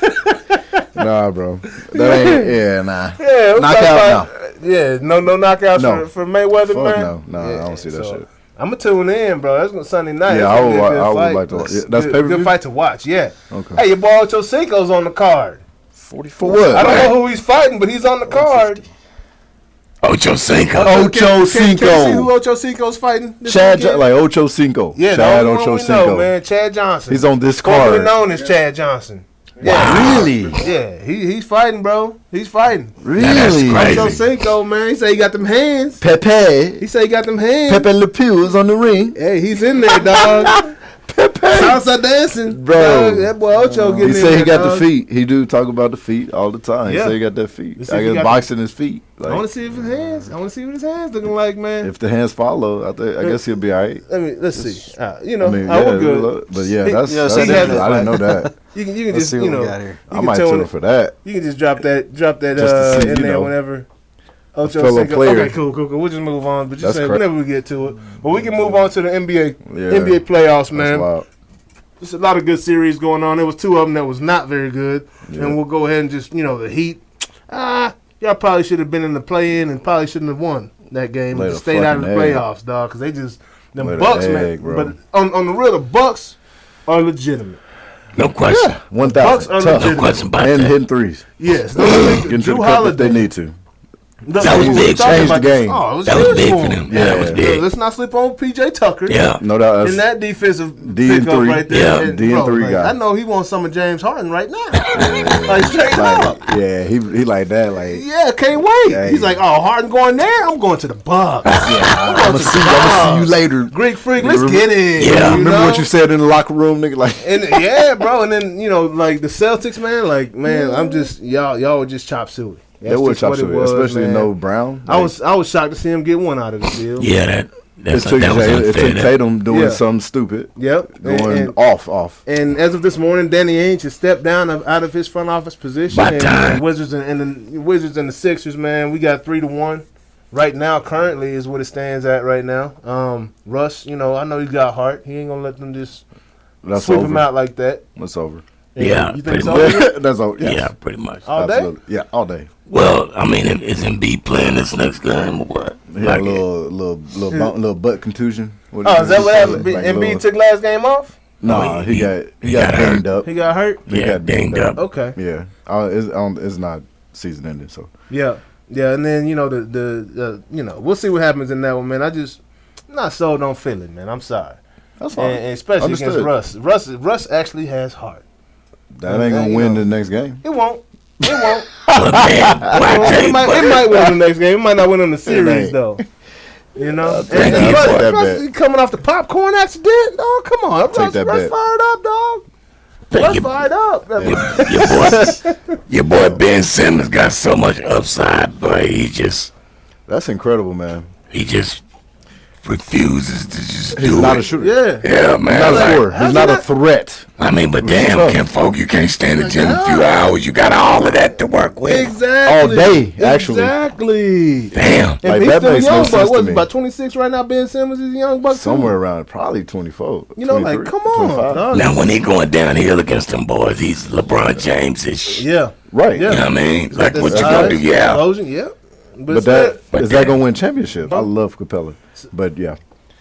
Nah, bro. That ain't. Yeah, nah. Yeah, I'm talking Knockout, about- Yeah, no knockouts No. for Mayweather, Fuck man. no. Yeah, I don't see that shit. I'm gonna tune in, bro. That's gonna Sunday night. Yeah, That's I gonna be a would- good I would fight. like to watch- yeah, that's good, pay-per-view? good fight to watch. Yeah. Okay. Hey, your boy Ocho Cinco's on the card. For what? I don't know who he's fighting, but he's on the card. Ocho Cinco. Ocho Can you see who Cinco. Ocho Cinco's fighting? This Chad, weekend? like Ocho Cinco. Yeah, the Chad only one Ocho we know, Cinco. man. Chad Johnson. He's on this formerly card. known as Chad Johnson. Yeah, Really? yeah. He's fighting, bro. He's fighting. Really? crazy. Ocho Cinco, man. He say he got them hands. Pepe. He say he got them hands. Pepe Le Pew is on the ring. Hey, he's in there, dog. Salsa dancing, Bro. Dog, that boy Ocho getting He in say there, he got dog. the feet. He do talk about the feet all the time. Yeah. He say he got that feet. Let's see I if he guess got boxing his feet. I want Like to see if his hands. I want to see what his hands looking like, man. if the hands follow, I guess he'll be alright. Let's see. I We're mean, good. but yeah, He- that's Yeah, that's so he has different. a I didn't fight. know that. You can Let's just see what we got here. you I can might tune tune it. for that. You can just drop that Just to see, in you there know, whenever. Ocho fellow Cinco. player. Okay, cool. We'll just move on. But just That's say cra- whenever we get to it. But we can move on to the NBA Yeah. NBA playoffs, That's man. wild. There's a lot of good series going on. There was two of them that was not very good, Yeah. and we'll go ahead and just the Heat. Y'all probably should have been in the play-in and probably shouldn't have won. that game Laid and a stayed out of the fucking egg. playoffs, dog, because they just them Laid an Bucks, egg, man. bro. But on the real, the Bucks are legitimate. No question. 1,000. Bucks are No legitimate. question about And that. hitting threes. Yes, Getting to the cup if they need to. That was big. Changed the game. Oh, it was That was huge big for for him. them. Yeah, that was Yeah. big. Let's not sleep on PJ Tucker. Yeah. No doubt. In that defensive D and pickup three. right there. Yeah, D and three guy. I know he wants some of James Harden right now. Like straight up. Yeah, he like that. Like, Yeah, can't wait. Hey. He's like, oh, Harden going there? I'm going to the Bucks. I'm gonna see you later. Greek freak, let's get it. Yeah. you Remember know? what you said in the locker room, nigga? Like, And yeah, bro. And then like the Celtics, man. I'm just y'all were just chop suey. they would chop suey, especially man. no Brown. I was shocked to see him get one out of the deal. Yeah, It that took, was it took unfair. Tatum doing Yeah. something stupid, Yep. going And- off. And as of this morning, Danny Ainge has stepped down out of his front office position. By And time. Wizards and the Wizards and the Sixers, man, we got 3-1 right now. Currently is what it stands at right now. Russ, I know he got heart. He ain't gonna let them just That's sweep over. him out like that. That's over. Yeah, you think pretty so? much. That's over. Yes. Yeah, pretty much. All day? Absolutely. Yeah, all day. Well, I mean, is Embiid playing this next game or what? He had a little butt contusion. What Oh, is that what happened? Like Embiid little- took last game off? Nah, he got got dinged up. He got hurt. He Yeah, got dinged up. Okay. Yeah, it's not season ending. So Yeah, and then we'll see what happens in that one, man. I'm not sold on Philly, man. I'm sorry, that's fine. and especially Understood. against Russ. Russ actually has heart. That ain't gonna win the next game. It won't. It won't. Well, man, boy, I tell you, it might win the next game. It might not win in the series ain't. though. And take that Russ bet. coming off the popcorn accident, dog. Come on, Russ that bet. fired up, dog. Think Russ you- fired up. your boy Ben Simmons got so much upside, but That's incredible, man. he just refuses to just He's do not it. a shooter. Yeah. Yeah, man. He's not a like, scorer. He's not a threat. I mean, but damn, tough. Ken Folk, you can't stand the gym a few hours. You got all of that to work with. Exactly. All day, actually. Exactly. Damn. And Like, he's that still a makes young no buck. sense to What's me. about 26 right now? Ben Simmons is a young buck. too. Somewhere around probably 24. Like, 23, come on, 25. dog. Now, when he going downhill against them boys, he's LeBron James-ish. Yeah. Right. Yeah. You know what I mean? Like, That what you size, gonna do? Yeah. explosion, yeah. But But is that gonna win championship? I love Capella, but yeah,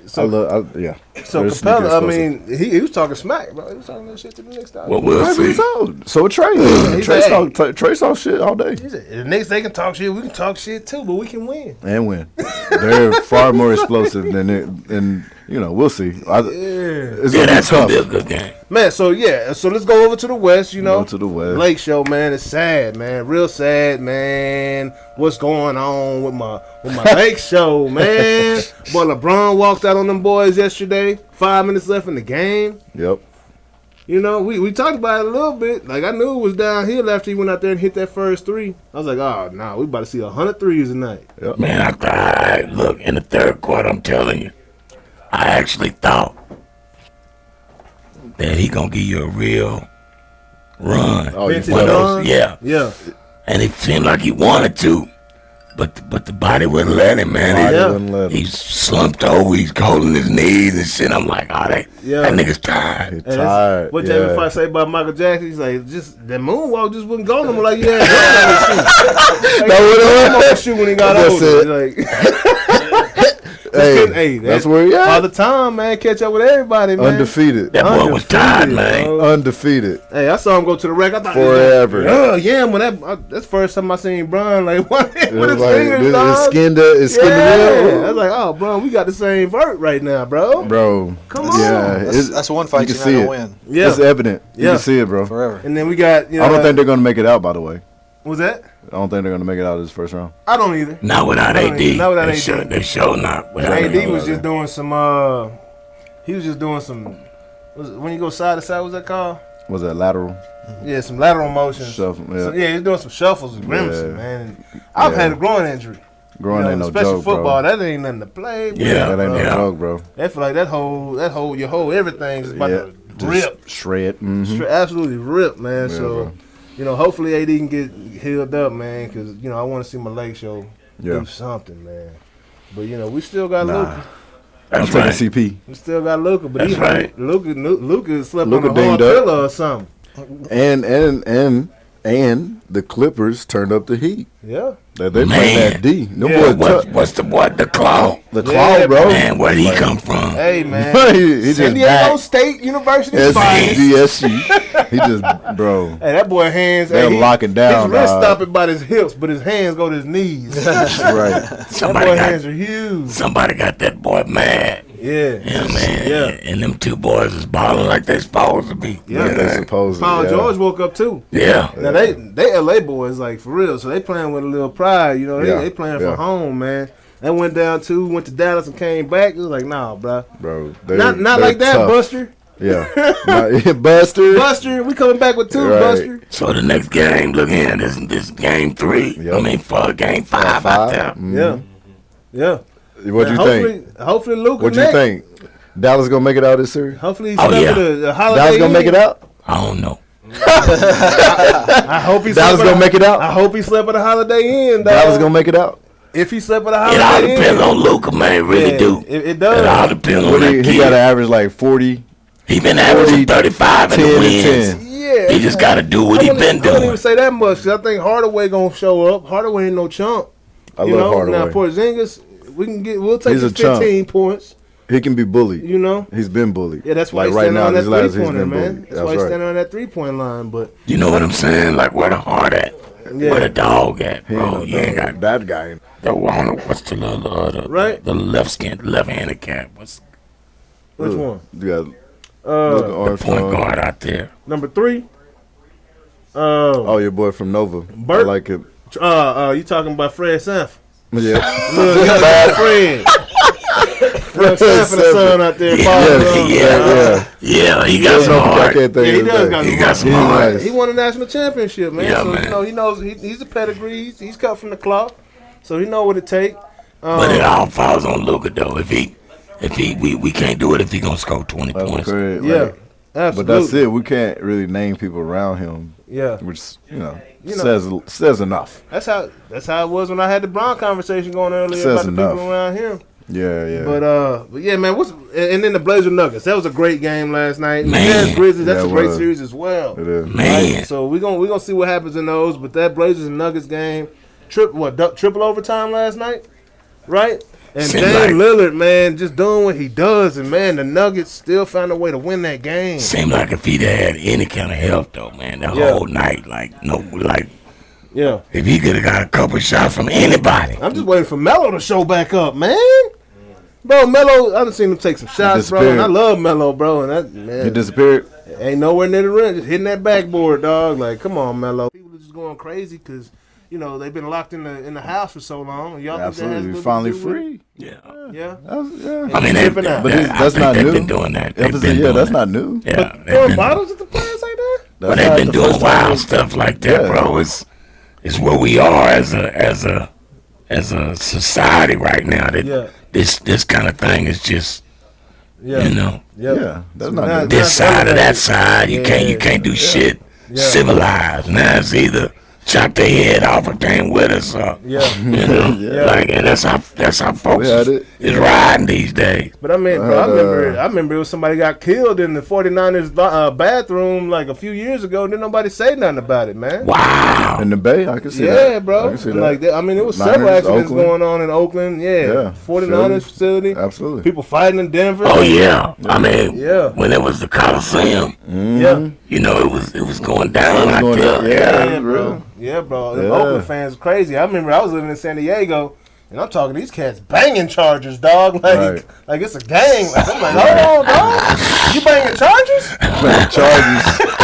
So- I love yeah. So Their sneaker Capella, I explosive. mean, he was talking smack, bro. He was talking that shit to the Knicks. Well, we'll Rightfully see. so Trey, He's Trey, like, Trey talk shit all day He said, the Knicks, they can talk shit. We can talk shit too, but we can win. and win. They're far more explosive than it, and we'll see. It's Yeah, gonna be that's tough. gonna be a good game. Man, so let's go over to the West, Go to the West. Lake Show, man. It's sad, man. Real sad, man. What's going on with my Lake Show, man? Boy, LeBron walked out on them boys yesterday. 5 minutes left in the game. Yep. We talked about it a little bit. Like, I knew it was downhill after he went out there and hit that first three. I was like, oh, nah, we about to see 100 threes tonight. Man, I thought, look, in the third quarter, I'm telling you, I actually thought that he gonna give you a real run. Oh, you Vintage One of those- run? yeah. Yeah. And it seemed like he wanted to, but the body wouldn't let him, man. Body Yeah. wouldn't let him. He's slumped over, he's holding his knees and shit. I'm like, that nigga's tired. He's And that's tired. what yeah. Jamie Foxx say about Michael Jackson? He's like, just that moonwalk just wouldn't go no more. Like, yeah, that shoot when he got That's older. it. Like, Hey, that's where he all at. the time, man. Catch up with everybody, man. Undefeated. That boy was tired, man. bro. Undefeated. Hey, I saw him go to the rack. I thought Forever. Yeah, when that's the first time I seen Bron like what with It his was like, fingers, it's dog. skinned up. It's skinned Yeah, real. I was like, oh, bro, we got the same vert right now, bro. Bro. Come on. Yeah. That's one fight you you're can not see gonna it. win Yeah, It's evident. You Yeah. can see it, bro. forever. and then we got I don't think they're going to make it out, by the way. was that? I don't think they're going to make it out of this first round. I don't either. Not without No, AD. not without They AD. show not. Without AD AD. was just doing some. He was just doing some. When you go side to side, what's that called? Was that lateral? Yeah, some lateral motions. Shuffle, yeah. So, he's doing some shuffles and grimacing, Yeah. man. I've Yeah. had a groin injury. Groin ain't no especially joke, football. bro. That ain't nothing to play. with, Yeah, That ain't no Yeah. joke, bro. I feel like that whole your whole everything's about Yeah. to Just rip. shred. Mm-hmm. Absolutely rip, man. Yeah, So, bro. hopefully AD can get healed up, man, because, I want to see my Lake Show Yeah. do something, man. But, we still got Luka. I'm That's taking right. CP. We still got Luka, but That's he right. Luka slept Luka on a hard dinged up. pillow or something. And And the Clippers turned up the heat. Yeah. They playing that D. No What's the boy? The Claw. The Claw, bro. Man, where'd he come from? Hey, man. he San just Diego State University's finest. SDSU. He just, bro. Hey, that boy hands. They're locking down. His wrist stopping by his hips, but his hands go to his knees. That's right. That boy hands are huge. Somebody got that boy mad. Yeah. Yeah, man. Yeah. And them two boys is balling like they supposed to be. Yeah, They supposed to. Paul George woke up too. Yeah. Now they LA boys like for real, so they playing with a little pride, you know. They playing for home, man. They went down went to Dallas and came back. It was like, nah, bro. Not like that, tough. Buster. Yeah. Buster. Buster, we coming back with 2, Right. Buster. So the next game, look here, this game 3. Yep. I mean, for game 5 out there. Yeah. Yeah. What you think? Hopefully Luka What you think? Dallas gonna make it out this series? Hopefully he's Oh, slept yeah. with a holiday Dallas gonna make it out? I don't know. I hope he Dallas gonna make it out? I hope he slept with a Holiday Inn, dog. Dallas gonna make it out? If he slept with a It all Holiday Inn. depends on Luka, man. It really do. It does. It all depends on What that he kid. got to average like 40, He been averaging 35 in 10 the and wins. 10. Yeah. He just got to do what he been I wouldn't doing. even say that much because I think Hardaway gonna show up. Hardaway ain't no chump. I love Hardaway. Now Porzingis, we'll take He's his a chump. 15 points. He can be bullied. You know. He's been bullied. Yeah, that's why like he's right standing now, on that these last 3 he's pointer, been man. bullied. That's why he's standing on that 3-point line. But You know what I'm saying? Like where the heart at? Yeah. Where the dog at, He bro? ain't You ain't got that guy. the one. What's the Right. the left-handed cat? What's which one? You got Luka the Armstrong. point guard out there? Number 3. Oh, your boy from Nova. Bert? I like him. You talking about Fred Sanford? Yeah. Little young Fred. Fred Sanford, the son out there. Yeah, he got some I heart. can't think Yeah, he of his does name. got He some got heart. some He's heart. nice. He won a national championship, man. Yeah, so man. you know he knows he's a pedigree. He's cut from the cloth, so he know what it take. But it all falls on Luka though. We can't do it if he gonna score 20 That's points. correct, Yeah, right. absolutely. But that's it. We can't really name people around him, Yeah, which know. says enough. that's how it was when I had the Brown conversation going earlier Says about the enough. people around here. Yeah. But yeah, man. And then the Blazer Nuggets. That was a great game last night. And the Man. Jazz Grizzlies. That's Yeah, a it great was. series as well. It is. Man, So we gonna see what happens in those. But that Blazers and Nuggets game, triple overtime last night, right? And Seems Dame like- Lillard, man, just doing what he does, and man, the Nuggets still found a way to win that game. seemed like if he'd had any kind of help though, man, the Yeah. whole night, Yeah, if he could have got a couple shots from anybody. I'm just waiting for Melo to show back up, man. Bro, Melo, I done seen him take some shots, bro. And I love Melo, bro. And that He man disappeared. ain't nowhere near the rim, just hitting that backboard, dog. Like, come on, Melo. People are just going crazy because they've been locked in the house for so long. Y'all think that has Absolutely. something Finally to do with it? free. Yeah, Yeah. Yeah. I mean, Tripping out. But I that's think not they've new. been doing that. They've That's been doing that's that. not new. Yeah, they've Throwing been, bottles at the players like that? but That's they've not been the doing first time wild we- stuff like that, Yeah. bro. It's where we are as a society right now. That Yeah. this kind of thing is just Yeah. Yeah, Yeah, that's not Now- new. this side or that side. You Yeah. can't do shit Yeah. civilized. Now it's either chop their head off if they ain't with us or Yeah. Yeah. like, and that's how folks We had it. is riding these days. But I mean, bro, I remember it was somebody got killed in the 49ers bathroom like a few years ago. Didn't nobody say nothing about it, man. Wow. In the Bay, I can see that. Yeah, bro. I can see that. Like, I mean, it was Niners, several accidents Oakland. going on in Oakland. Yeah. Yeah. 49ers facility. Absolutely. People fighting in Denver. Oh yeah. I mean, Yeah. when it was the Coliseum, Yeah. you know, it was going down out going there. down, Yeah. Yeah, bro. Yeah, bro. Them Yeah. Oakland fans crazy. I remember I was living in San Diego, and I'm talking these cats banging Chargers, dog. Like, like it's a gang. Like, I'm like, hold on, dog. You banging Chargers? Banging Chargers.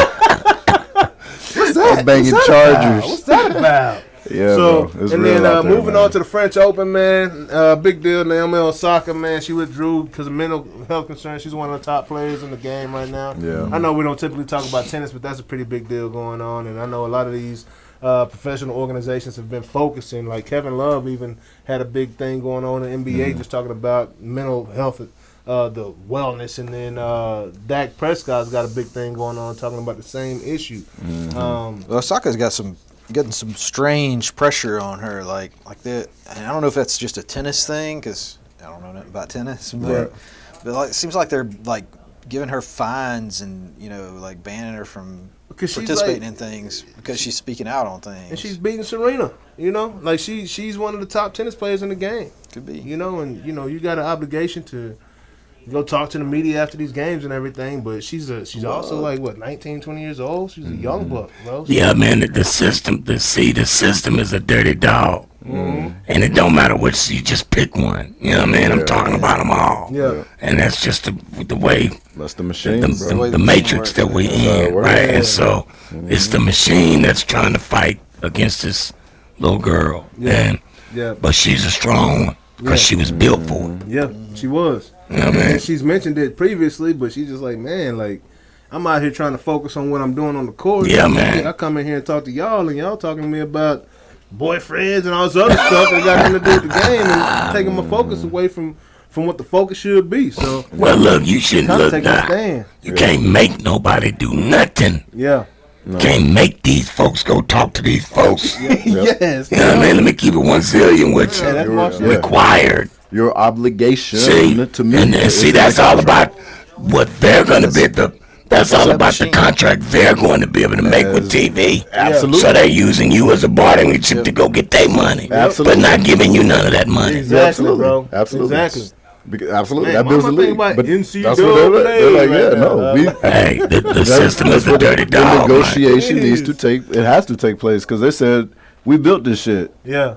What's that? Banging What's that about? Chargers. What's that about? Yeah, So, bro. It's and real then out there, moving man. on to the French Open, man. Big deal. Naomi Osaka, man. She withdrew because of mental health concerns. She's one of the top players in the game right now. Yeah. I know we don't typically talk about tennis, but that's a pretty big deal going on. And I know a lot of these professional organizations have been focusing. Like Kevin Love even had a big thing going on in the NBA, just talking about mental health, the wellness. And then Dak Prescott's got a big thing going on, talking about the same issue. Well, Osaka's getting some strange pressure on her, like that. And I don't know if that's just a tennis thing, because I don't know nothing about tennis, but like, it seems like they're like giving her fines and like banning her from because she's participating like, in things because she's speaking out on things. and she's beating Serena. You know, like she's one of the top tennis players in the game. Could be. You know, and you got an obligation to go talk to the media after these games and everything. But she's also like what 19, 20 years old. She's a young buck, bro. Yeah, man, the system is a dirty dog. And it don't matter which, you just pick one. You know what I mean? I'm talking about them all. Yeah. And that's just the way, That's the machine, bro. the matrix that we in, right? And so it's the machine that's trying to fight against this little girl. Yeah. But she's a strong one because she was built for it. Yeah, she was. You know what I mean? And she's mentioned it previously, but she's just like, man, like, I'm out here trying to focus on what I'm doing on the court. Yeah, man. I come in here and talk to y'all, and y'all talking to me about boyfriends and all this other stuff that got nothing to do with the game, and it's taking my focus away from what the focus should be. So, Well, look, you shouldn't kind of look take a now. stand. You can't make nobody do nothing. Yeah. Can't make these folks go talk to these folks. Yes. You know what I mean? Let me keep it 1 zillion with you. Yeah, that's my shit. Required. Your obligation See, to me. and see, that's all about what they're going to be. That's all about the contract they're going to be able to make with TV. Absolutely. So they're using you as a bargaining chip to go get their money, Absolutely. but not giving you none of that money. Exactly, bro. Absolutely. Exactly. Absolutely. Man, That builds why the am I thinking league. about But NCAA that's what they're like. Yeah, right no. now, Hey, the system is a dirty The dog. man. negotiation needs to take. It has to take place because they said we built this shit, Yeah.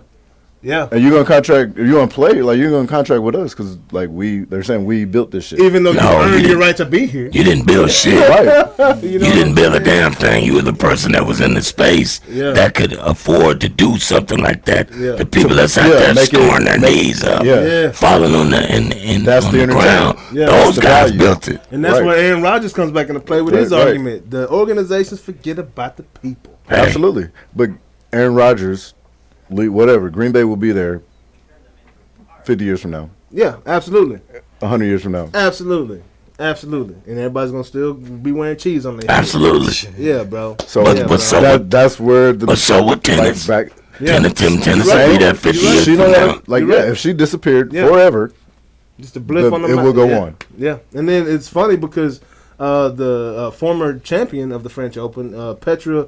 Yeah. and you're gonna contract. If you're gonna play, like you're gonna contract with us because like they're saying we built this shit. Even though No, you you earned your didn't. right to be here. You didn't build shit. Right. You You know didn't build a damn thing. You were the person that was in the space Yeah. that could afford to do something like that. Yeah. The people that's out Yeah, there make it- scoring their knees up, Yeah. Yeah. falling on the That's on the the ground. entertainment. Yeah. Those That's the guys value. built it. And that's Right. where Aaron Rodgers comes back into play with his Right. argument. The organizations forget about the people. Hey, Absolutely. But Aaron Rodgers, whatever, Green Bay will be there 50 years from now, Yeah, absolutely. 100 years from now. Absolutely. Absolutely. And everybody's going to still be wearing cheese on their head. Absolutely. Yeah, bro. So, Yeah, bro. so- that's where the But so with tennis, back. Yeah. tennis Right. will be there 50 You're right. years She from know now. that, like, You're yeah, right. if she disappeared Yeah. forever, Just a blip on the it map. will go Yeah. on. Yeah. And then it's funny because the former champion of the French Open, Petra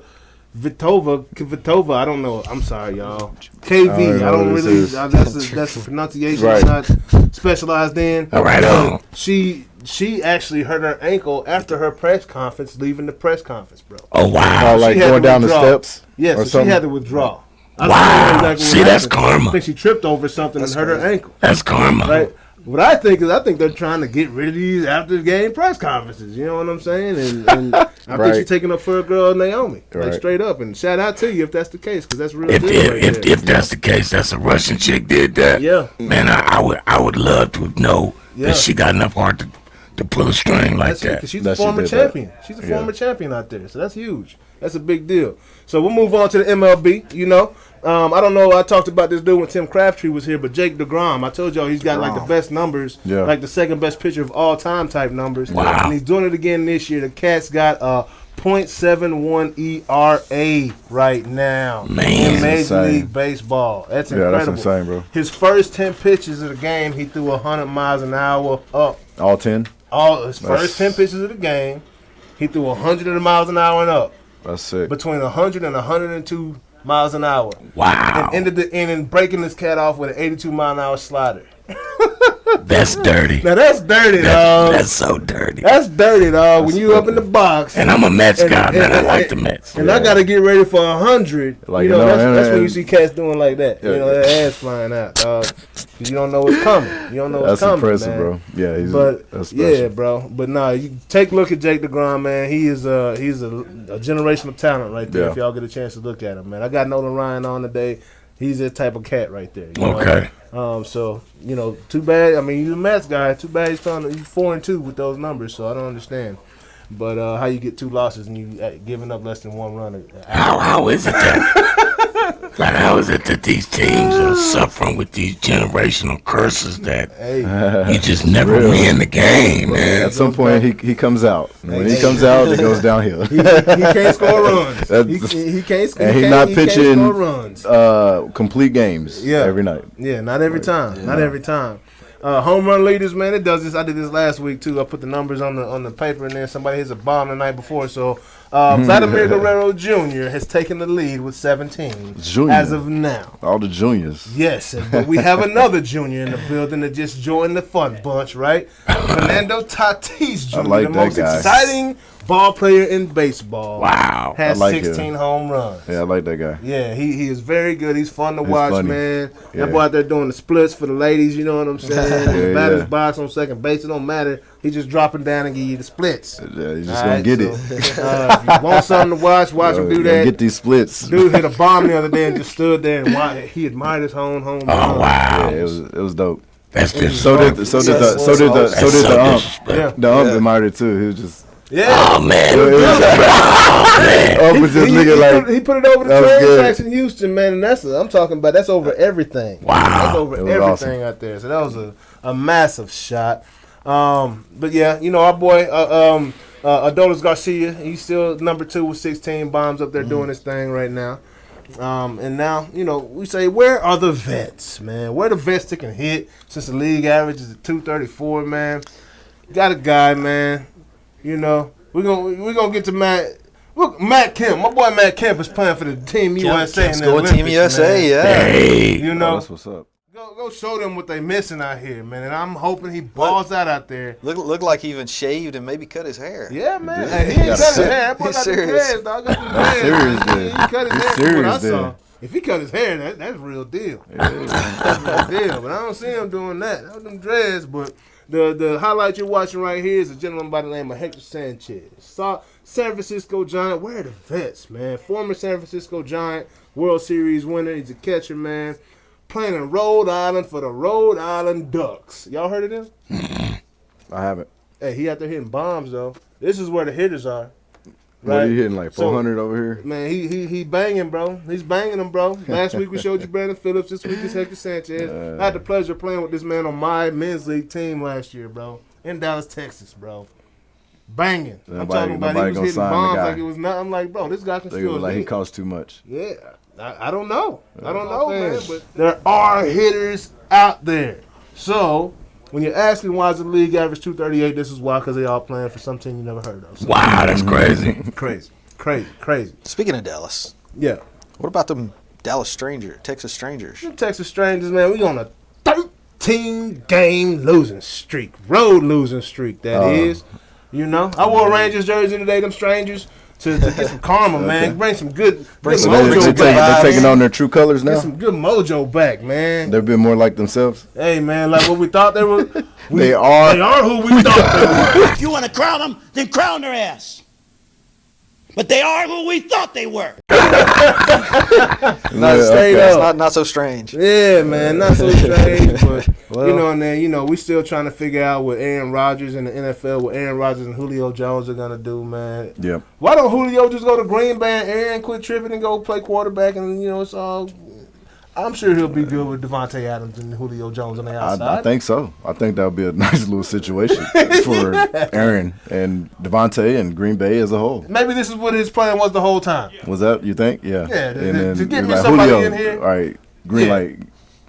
Vitova, I don't know. I'm sorry, y'all. KV. I don't what really. this is. That's a pronunciation. Right. It's not specialized in. All right, on. She actually hurt her ankle after her press conference, leaving the press conference, bro. Oh, wow. Like She had going to down the withdraw. steps. Yeah, or so she something. had to withdraw. I don't Wow. know exactly what See, that's happened. karma. I think she tripped over something and hurt her ankle. That's karma. Right. What I think they're trying to get rid of these after the game press conferences. You know what I'm saying? And I think Right. she's taking up for her girl Naomi, like Right. straight up. And shout out to you if that's the case, because that's real If, deal if, right if, there. if that's the case, that's a Russian chick did that. Yeah. Man, I would love to know Yeah. that she got enough heart to pull a string like That's it, that. 'cause she's a That she former did that. champion. She's a former champion out there, so that's huge. That's a big deal. So we'll move on to the MLB. You know, I don't know. I talked about this dude when Tim Crabtree was here, but Jake DeGrom. I told y'all he's got like the best numbers, Yeah. like the second best pitcher of all time type numbers. Wow. And he's doing it again this year. The Cat's got a .71 ERA right now Man. in Major Insane. League Baseball. That's Yeah, incredible. that's insane, bro. His first 10 pitches of the game, he threw 100 miles an hour up. All 10. All his first 10 pitches of the game, he threw 100 miles an hour and up, That's sick. between 100 and 102 miles an hour, Wow. and ended the inning breaking this cat off with an 82 mile an hour slider. That's dirty. Now that's dirty, dog. That's so dirty. That's dirty, dog. When you up in the box, And I'm a Mets And- guy, and- man. I and- like the Mets. and I gotta get ready for 100. Like, you know, you know, that's when and- you see cats doing like that. Yeah. You know, their ass flying out, dog. 'Cause you don't know what's coming. You don't know what's That's coming, impressive, man. bro. Yeah, But that's special. yeah, bro. But nah, you take a look at Jake DeGrom, man. He's a generational talent right there. Yeah. If y'all get a chance to look at him, man. I got Nolan Ryan on today. He's that type of cat right there. You know? Okay. So you know, too bad. I mean, you're a Mets guy. Too bad he's 4-2 with those numbers. So I don't understand. But how you get 2 losses and you giving up less than 1 run? How is it that? Like, how is it that these teams are suffering with these generational curses that Hey, you just never win the game, man? At some point, he comes out. And when he comes out, it goes downhill. he can't score runs. That's- He can't. and he he's can't- not he can't pitching score runs. complete games Yeah. every night. Yeah, not every time. Not every time. Home run leaders, man, it does this. I did this last week too. I put the numbers on the paper, and then somebody hits a bomb the night before. So Vladimir Guerrero Jr. has taken the lead with 17 Junior. as of now. All the juniors. Yes, but we have another junior in the building that just joined the fun bunch, right? Fernando Tatis Jr., like the that most guy. exciting ball player in baseball. Wow. Has I like 16 home runs. Yeah, I like that guy. Yeah, he is very good. He's fun to watch, funny. man. Yeah. That boy out there doing the splits for the ladies, you know what I'm saying? Yeah, The batter's yeah. box on second base, it don't matter. He just dropping down and give you the splits. Yeah, he's just All gonna right, get so, it. if you want something to watch him do that. Get these splits. Dude hit a bomb the other day and just stood there and he admired his home run. Oh wow. Yeah, it was dope. That's just So did the ump. Yeah. The ump admired it too. He was just Yeah. Oh man. ump was just looking like he put it over the that was train good. tracks in Houston, man, and I'm talking about that's over everything. Wow. That's over It was everything out there. So that was a massive shot. But yeah, you know our boy Adolis Garcia, he's still number 2 with 16 bombs up there doing his thing right now. And now, you know, we say, where are the vets, man? Where are the vets that can hit since the league average is at 234, man? Got a guy, man. You know, we're gonna get to Matt. Look, Matt Kemp, my boy Matt Kemp is playing for the Team USA. Kemp's in the going Olympics, Team USA, man. yeah. Hey. You oh, know, that's what's up. go show them what they missing out here, man. And I'm hoping he balls out there. Look like he even shaved and maybe cut his hair. Yeah, man. did. And he He ain't got cut his sick. hair. That boy He's got the serious. dreads, dog. Got the dreads. serious then. He cut his He's hair from what I serious saw. then. If he cut his hair, that's real deal. That's real deal. But I don't see him doing that. That was them dreads. But the highlight you're watching right here is a gentleman by the name of Hector Sanchez. San Francisco Giant. Where are the vets, man? Former San Francisco Giant World Series winner. He's a catcher, man. Playing in Rhode Island for the Rhode Island Ducks. Y'all heard of them? I haven't. Hey, he out there hitting bombs, though. This is where the hitters are. What are you hitting, like 400 over here? Man, he banging, bro. He's banging them, bro. Last week we showed you Brandon Phillips. This week is Hector Sanchez. I had the pleasure of playing with this man on my men's league team last year, bro. In Dallas, Texas, bro. Banging. I'm talking about he was hitting bombs like it was nothing. I'm like, bro, this guy can They still go like he hit. costs too much. Yeah. I don't know. I don't know, man. But there are hitters out there. So, when you're asking why is the league average 238, this is why, because they all playing for some team you never heard of. So, Wow, that's crazy. crazy. Speaking of Dallas, Yeah. what about them Texas Strangers? Them Texas Strangers, man, we on a 13-game losing streak. Road losing streak, that is. You know? I wore a Rangers jersey today, them Strangers, to get some karma, man. Bring some good some mojo energy. back. They're taking on their true colors Get now. some good mojo back, man. They're being more like themselves. Hey, man, like what we thought they were. They are. They are who we thought they were. If you want to crown them, then crown their ass. But they are who we thought they were. Not so strange. Yeah, man, not so strange, but you know, and then we still trying to figure out what Aaron Rodgers in the NFL, what Aaron Rodgers and Julio Jones are gonna do, man. Yep. Why don't Julio just go to Green Bay and Aaron quit tripping and go play quarterback and it's all? I'm sure he'll be good with Devontae Adams and Julio Jones on the outside. I think so. I think that would be a nice little situation for Aaron and Devontae and Green Bay as a whole. Maybe this is what his plan was the whole time. Was that, you think? Yeah. Yeah, And then to get you're me like, somebody Julio, in here. All right, green Yeah. light.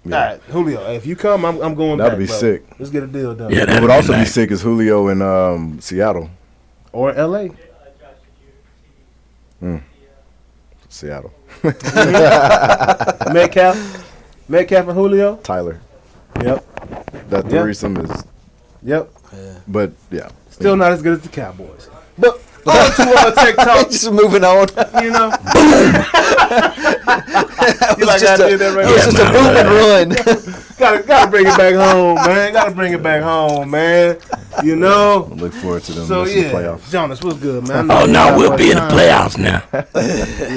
Yeah. All right, Julio, if you come, I'm going back. That'd be bro. sick. Let's get a deal done. Yeah, What that would also be nice. sick is Julio in Seattle. Or L.A. Seattle. Metcalf and Julio. Tyler. Yep. That threesome is, Yep. but yeah. Still not as good as the Cowboys. But on to Tech Talk, Just moving on. you know. It You like just I did that right it was just a boom and run. Gotta bring it back home, man. Gotta bring it back home, man. You know. I look forward to them So missing the yeah, playoffs. Jonas, what's good, man? I Oh know no, you we'll got be in the much playoffs now. time.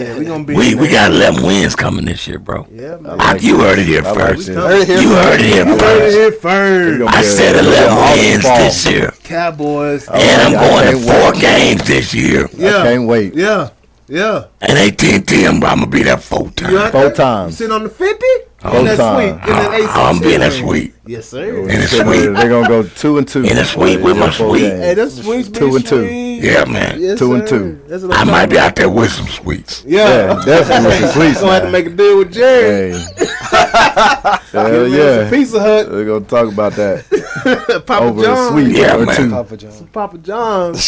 Yeah, we gonna be. We in we there. got 11 wins coming this year, bro. Yeah, man. You heard it here I like first. it. Heard it here You heard it here Heard it first. here first. I said 11 wins this year, Cowboys. and I'm I going to can't 4 games this year. Yeah. I can't wait. Yeah. Yeah. And AT&T, I'm gonna be there 4 You times. out 4 there? times. You sitting on the 50? Full In that time. suite. In that AC. I'm being that sweet. Yes, sir. In the suite. They're gonna go 2-2. In the suite with my Four suite. games. Hey, that's sweets be 2-2. sweet. Yeah, man. Yes, 2-2. sir. That's what I I'm might be talking out there with some sweets. Yeah. Yeah, definitely with some sweets. Gonna have to make a deal with Jerry. Hey. Hell yeah. Pizza Hut. We're gonna talk about that Papa over John's. a sweet Yeah, or man. 2. Papa John. Papa John's.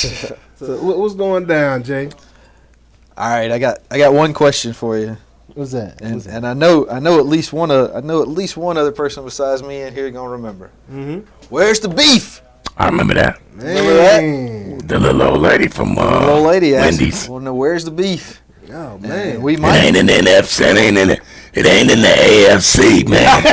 So what's going down, Jay? All right, I got one question for you, What's that? and I know at least one other person besides me in here gonna remember. Mm-hmm. Where's the beef? I remember that. Remember that? The little old lady from The old lady asked, Wendy's. "Well, no, where's the beef?" Oh And man, we It might. ain't in the NFC. It ain't in the AFC, man.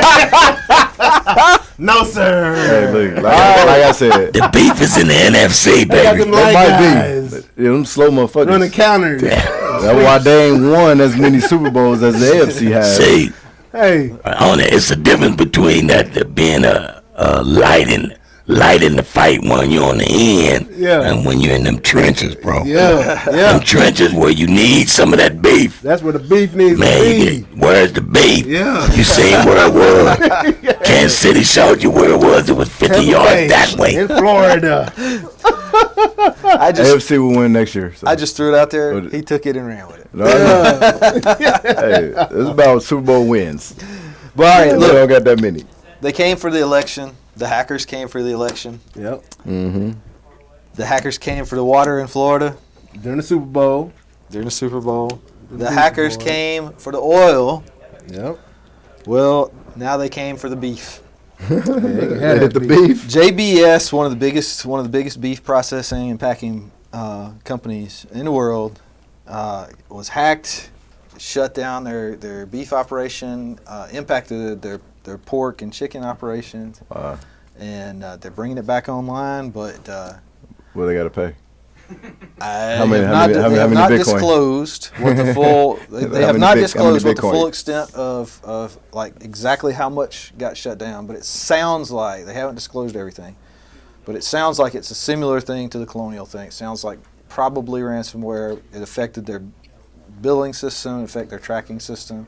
no sir. Hey, look, like I said, The beef is in the NFC, They got baby. them that light might guys be. Them slow motherfuckers. running counters. That's why they ain't won as many Super Bowls as the AFC has. See, Hey, on it, it's a difference between that being a light in the fight when you're on the end, Yeah. and when you're in them trenches, bro. yeah, Them yeah. trenches where you need some of that beef. That's where the beef needs Man, to you be. get, where's the beef? Yeah. You seen where it was. Kansas City showed you where it was. It was 50 Tampa yards Bay, that way. in Florida. I just AFC will win next year. So. I just threw it out there. But- He took it and ran with it. Hey, it's about Super Bowl wins. But all right, We look, don't got that many. they came for the election. The hackers came for the election. Yep. Mm-hmm. The hackers came for the water in Florida During the Super Bowl. during the Super Bowl. The Super hackers Bowl. came for the oil. Yep. Well, now they came for the beef. They had Hit the that beef. JBS, one of the biggest beef processing and packing companies in the world, was hacked, shut down their beef operation, impacted their pork and chicken operations, Wow. and they're bringing it back online. But What they got to pay? I many- have how many- not, how they many- have how many not Bitcoin? disclosed what the full. They How have many not Bitcoin? disclosed what the Bitcoins? full extent of exactly how much got shut down. But it sounds like they haven't disclosed everything. But it sounds like it's a similar thing to the Colonial thing. It sounds like probably ransomware. It affected their billing system, it affected their tracking system.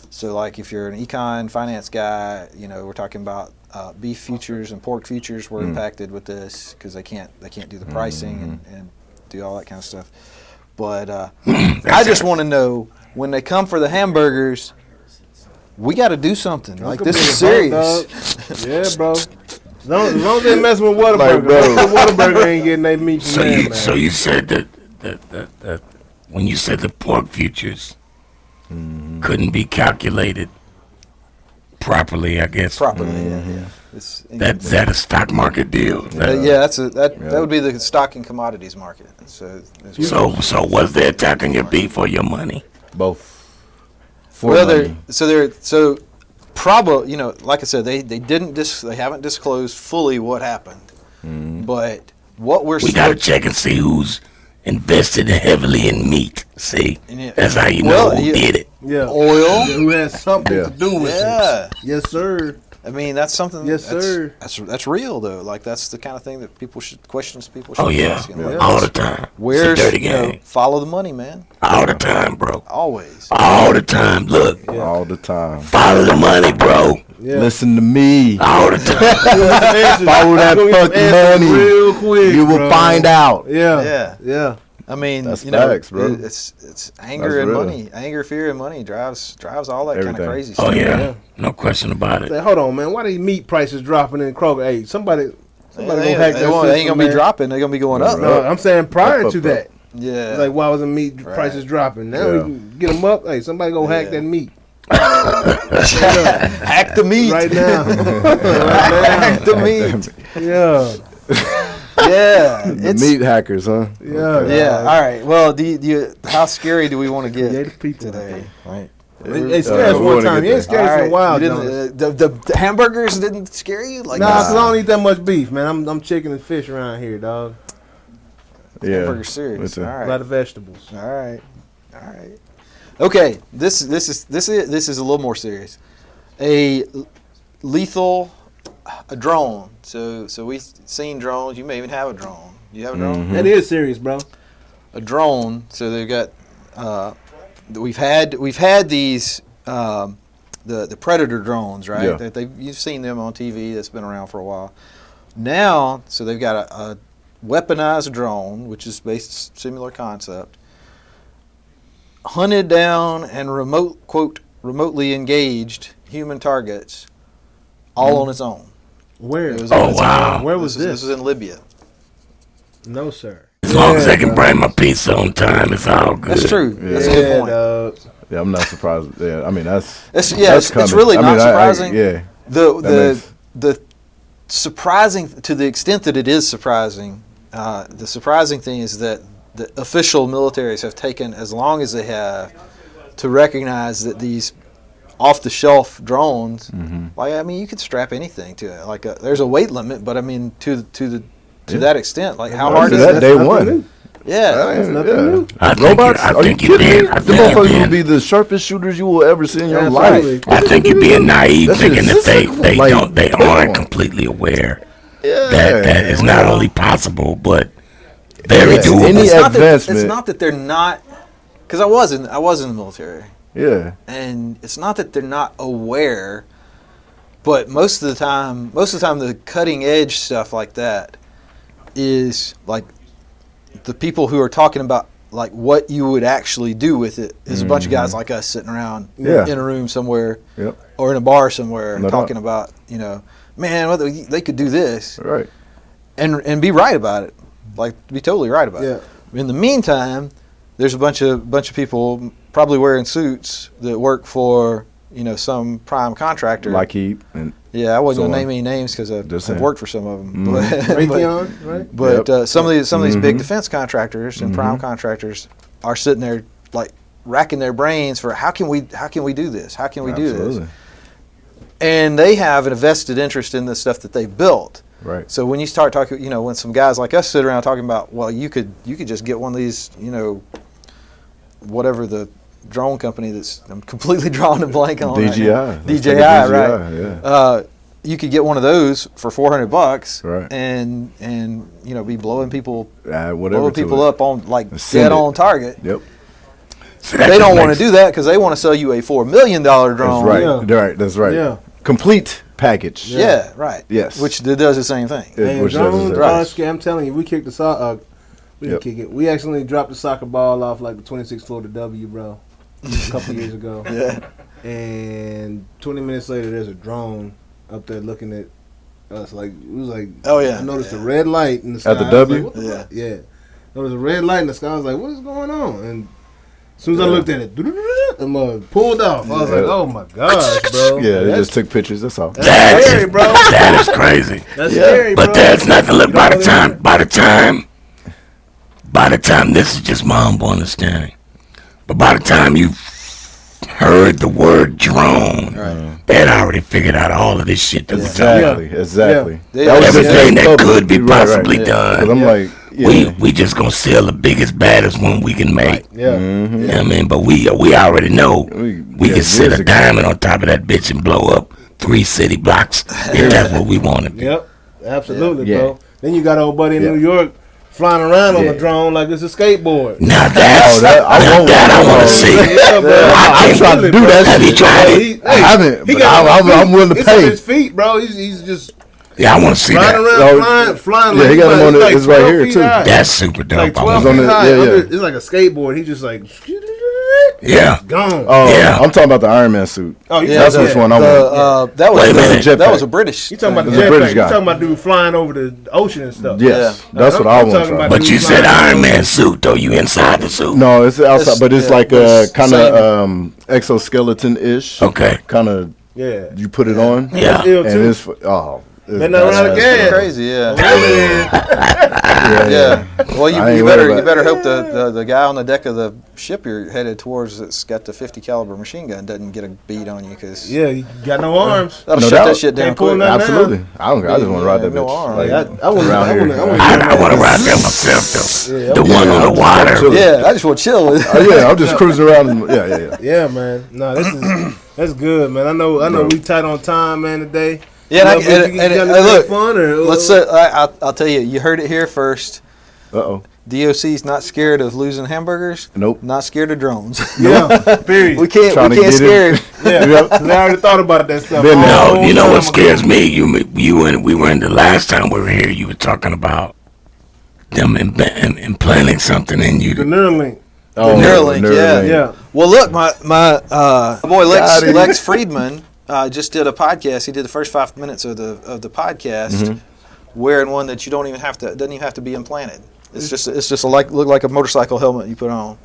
So like if you're an econ finance guy, you know, we're talking about beef futures and pork futures were impacted with this because they can't do the pricing and do all that kind of stuff. But I just want to know, when they come for the hamburgers, we got to do something. Like, gonna this be is a vote, serious. Yeah, bro. As long as they messing with Whataburger, Like, bro. Whataburger ain't getting their meat from So there, you, man. so you said that when you said the pork futures couldn't be calculated properly, I guess. Properly, yeah. It's, That's that a stock market deal. yeah, that would be the stock and commodities market. So So was they attacking your beef or your money? Both. For well, money. so probably, you know, like I said, they haven't disclosed fully what happened, but what we're We gotta check and see who's invested heavily in meat. See, Yeah. that's how you Well, know who you- did it. Yeah. oil. Who has something Yeah. to do with Yeah. it? Yes, sir. I mean, that's something. Yes, sir. That's real though. Like, that's the kind of thing that people should questions people. Oh Should be yeah, asking. Like, all the time. Where's, it's a dirty you know, game. follow the money, man. All the time, bro. Always. All the time. Look, All the time. follow the money, bro. Yeah. Listen to me. All the time. Follow that Go get some fucking answers money. real quick, You will bro. find out. Yeah. Yeah. Yeah. I mean, That's you know, facts, bro. it's anger That's and real. money, anger, fear, and money drives all that kind Everything. of crazy Oh stuff. yeah, no question about it. Say, hold on, man. Why these meat prices dropping in Kroger? Hey, somebody They, gonna hack that they ain't system, gonna be man. dropping. They're gonna be going up. No, I'm saying prior Up, to up, that. Yeah. It's like, why wasn't meat Right. prices dropping? Now we Yeah. can get them up. Hey, somebody go hack Yeah. that meat Hack the meat. right now. Hack the meat. Yeah. Yeah. The It's meat hackers, huh? Yeah. yeah. All right. Well, do you, how scary do we want to get Creative people today? Right. It scared us we one wanna time. get You ain't there. scared us in a while, You Jonas. didn't, the hamburgers didn't scare you? Like, Nah, cause I don't eat that much beef, man. I'm chicken and fish around here, dog. Yeah. hamburger serious. All It's a- A right. lot of vegetables. All right. All right. Okay. This is a little more serious. A lethal a drone. So we've seen drones. You may even have a drone. You have a drone? That is serious, bro. A drone. So they've got we've had these the Predator drones, right? Yeah. That you've seen them on TV. That's been around for a while. Now, so they've got a weaponized drone, which is based similar concept, hunted down and remotely engaged human targets, all on its own. Where? It was Oh, on its wow. own. Where was This this? was in Libya. No, sir. Is As long as they can bring my pizza on time, it's all good. That's true. That's a good point. dog. Yeah, I'm not surprised. Yeah, I mean that's It's coming. really I not mean, surprising. yeah, The surprising, to the extent that it is surprising, the surprising thing is that the official militaries have taken as long as they have to recognize that these off-the-shelf drones, like I mean, you could strap anything to it. Like there's a weight limit, but I mean to that extent, like how hard is that it? day one? Yeah, That's nothing new. Robots? I Are you think you're kidding me? being. I The think you're motherfuckers will being. be the sharpest shooters you will ever see in your Absolutely. life. I think you're being naive, That shit thinking is that they like, don't, they come aren't on. completely aware Yeah. that is not only possible but very Yeah. doable. Any it's not advancement. that they're not, because I was in the military. Yeah. And it's not that they're not aware, but most of the time the cutting edge stuff like that is like the people who are talking about like what you would actually do with it is a bunch of guys like us sitting around Yeah. in a room somewhere Yep. or in a bar somewhere No talking doubt. about, man, what they could do this Right. and be right about it, like be totally right about Yeah. it. In the meantime, there's a bunch of people probably wearing suits that work for some prime contractor. Lockheed and Yeah, I wasn't so gonna on. name any names because I've Just saying. worked for some of them. Raytheon, right? But Yep. some of these big defense contractors and prime contractors are sitting there like racking their brains for how can we do this? How can we do this? Absolutely. And they have a vested interest in the stuff that they've built. Right. So when you start talking, when some guys like us sit around talking about, well, you could just get one of these, whatever the drone company that's I'm completely drawing a blank on DJI. right now. Let's DJI, take a right? Yeah. You could get one of those for $400, Right. and be blowing people Add whatever to people it. up on like Send dead it. on target. Yep. So that They just don't want to makes- do that because they want to sell you a $4 million drone. That's right. Yeah. Right. That's right. Yeah. Complete package. Yeah, right. Yes. Which does the same thing. And Which drones does are it. scary. I'm telling you, we kicked the soccer. We didn't Yep. kick it. We accidentally dropped the soccer ball off like the 26th floor to W, bro, a couple years ago. Yeah. And 20 minutes later, there's a drone up there looking at us. Like it was like, Oh, yeah. I noticed a red light in the sky. At the I was W? like, what the fuck? Yeah. There was a red light in the sky. I was like, what is going on? And as soon as I looked at it, and pulled off. I was like, oh my gosh, bro. Yeah. They That's just took pictures. That's all. That scary, is, bro. that is crazy. That's scary, bro. But that's nothing. Look, You by know the time, this is just my humble understanding. But by the time you heard the word drone, they had already figured out all of this shit that we're talking about. Exactly. Yeah. That was just Everything their that public. could be You're right, possibly right. done. 'Cause I'm like, yeah. We just gonna sell the biggest, baddest one we can make. Yeah. You know what I mean? But we already know we yeah, can sit years a ago. diamond on top of that bitch and blow up 3 city blocks if that's what we want to do. Yep, absolutely, Yeah. bro. Then you got old buddy in Yeah. New York flying around on Yeah. a drone like it's a skateboard. Now that's Oh, that- I now want that one I of want to those. see. Yeah, bro. I'm trying to do that Have you shit. tried it? He, I haven't, he but got I'm willing to it's on pay. his feet, bro. He's just Yeah, I want to see flying that. around, Oh, flying. yeah, Like he got he's him on like the- it's right 12 here, feet too. high. That's super dope. Like I 12 wanna- on feet the- high. yeah, yeah. It's like a skateboard. He just like Yeah. gone. Oh, Yeah. I'm talking about the Iron Man suit. Oh, you That's talking which about- one I want. That was Wait a minute. that was a British. You talking about the He's a British jetpack? You guy. talking about dude flying over the ocean and stuff? Yes, Yeah. that's I'm- what I I'm want. talking to try. about But you said Iron Man suit, though. You inside the suit? No, it's outside, It's- but it's yeah, like but it's kind same. of exoskeleton-ish. Okay. Kind of, Yeah. you put it on. Yeah. That's ill And too. it's, They not run out of gas. Crazy, yeah. Yeah. Yeah. Well, I ain't you worried better about hope the guy on the deck of the ship you're headed towards that's got the 50 caliber machine gun doesn't get a beat on you because Yeah, you got no arms. that'll No shut doubt. that shit down Can't pull quick. nothing. Absolutely. I don't. I just want to ride that no bitch. arm. Like, I want around here. I want to ride that myself, though. Yeah, The one on the water. chilling. Yeah, I just want to chill with it. Oh, yeah, I'm just cruising around. Yeah. Yeah, man. No, this is that's good, man. I know we tight on time, man. Today. Yeah, You know, but you got anything look, fun or let's. I'll tell you. You heard it here first. Uh-oh. D.O.C.'s not scared of losing hamburgers. Nope. Not scared of drones. yeah, period. we can't Trying to get scare it. him. Yeah, 'cause I already thought about that stuff. Been there. all No, you know time what scares ago. me? We were in the last time we were here. You were talking about them implanting something in you. The Neuralink. Oh, Neuralink, Neuralink. Yeah. Well, look, my boy Got it. Lex Friedman just did a podcast. He did the first 5 minutes of the podcast, wearing one that you doesn't even have to be implanted. It's just look like a motorcycle helmet you put on.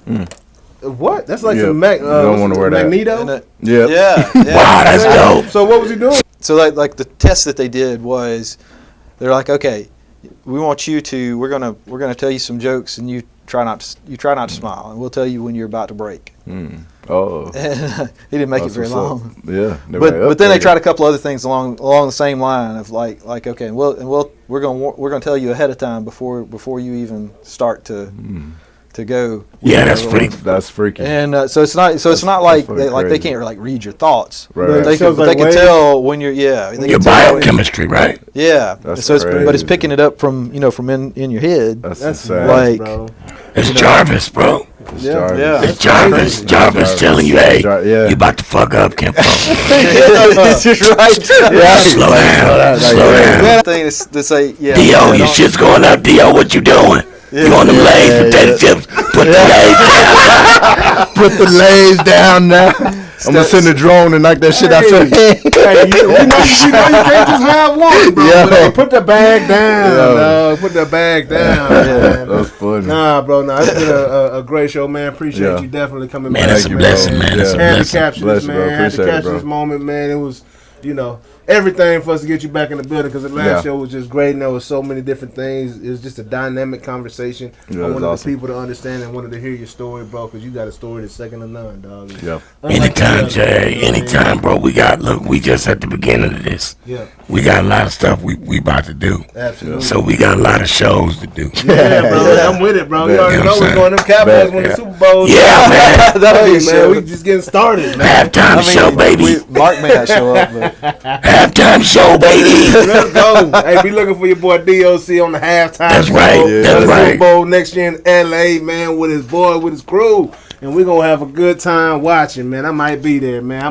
What? That's like Yep. some You don't want to wear that. Magneto. Yeah. Yeah. Wow, that's dope. So what was he doing? So like the test that they did was, they're like, okay, we want you to, we're gonna tell you some jokes, and you try not to smile, and we'll tell you when you're about to break. Oh. And he didn't make it very That's what's long. up. Yeah. But then they tried a couple other things along the same line of like okay, we're gonna tell you ahead of time before you even start to go. Yeah, that's freaky. That's freaky. And so it's not like fucking they crazy. can't like read your thoughts. Right. They Sounds can like waves. tell when you're they Your can tell when- biochemistry, right? Yeah. That's So but it's crazy. picking it up from from in your head. That's That's insane. like- bro. It's Jarvis, bro. Yeah. Yeah. It's Jarvis. Jarvis telling you, hey, Yeah. you about to fuck up, can't fuck. It's just right. Slow down. Slow down. That thing is to say, yeah. D.O., your shit's going up. D.O., what you doing? You on them Lay's potato chips? Put the Lay's down. Put the lays down now. I'm gonna send a drone and knock that shit out your head. Hey, you know you can't just have one, bro. Yo. But, hey, put the bag down, Yo. dog. Put the bag down. That man. was funny. Nah, bro. Nah, it's been a great show, man. Appreciate Yeah. you definitely coming Man, back. it's a blessing, man. It's a Had to blessing. capture Bless this, you, bro. man. Had to Appreciate it, capture bro. this moment, man. It was, everything for us to get you back in the building, because the last Yeah. show was just great, and there was so many different things. It was just a dynamic conversation. Yeah, I it was wanted awesome. the people to understand and wanted to hear your story, bro, because you got a story that's second to none, dog. Yeah. Unlike Anytime, the others, Jay. you know what I mean? Anytime, bro. We just at the beginning of this. Yeah, We got a lot of stuff we about to do. absolutely. So we got a lot of shows to do. Yeah, bro. I'm with it, bro. You Bet. already You know know what what's I'm going on. Them Cowboys win the Yeah. Super Bowl. Yeah, man. That'll be Hey, a man, show. we just getting started, man. Halftime show, baby. Mark may not show up, but Halftime show, baby. Let's go. Hey, be looking for your boy D.O.C. on the halftime That's show right. for That's the right. Super Bowl next year in L.A., man, with his crew. And we're going to have a good time watching, man. I might be there, man.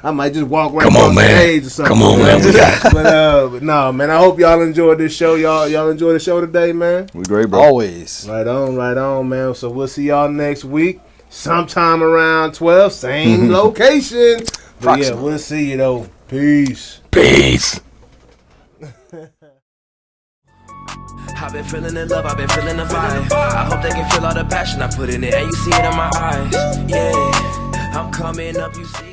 I might just walk right Come across on, the man. stage or something. Come on, man. We got But no, man, I hope y'all enjoyed this show. Y'all enjoyed the show today, man? We great, bro. always. Right on, man. So we'll see y'all next week, sometime around 12, same location. But yeah, we'll see you though. Peace. peace. I've been feeling the love, I've been feeling the vibe. I hope they can feel all the passion I put in it, and you see it in my eyes. Yeah, I'm coming up, you see.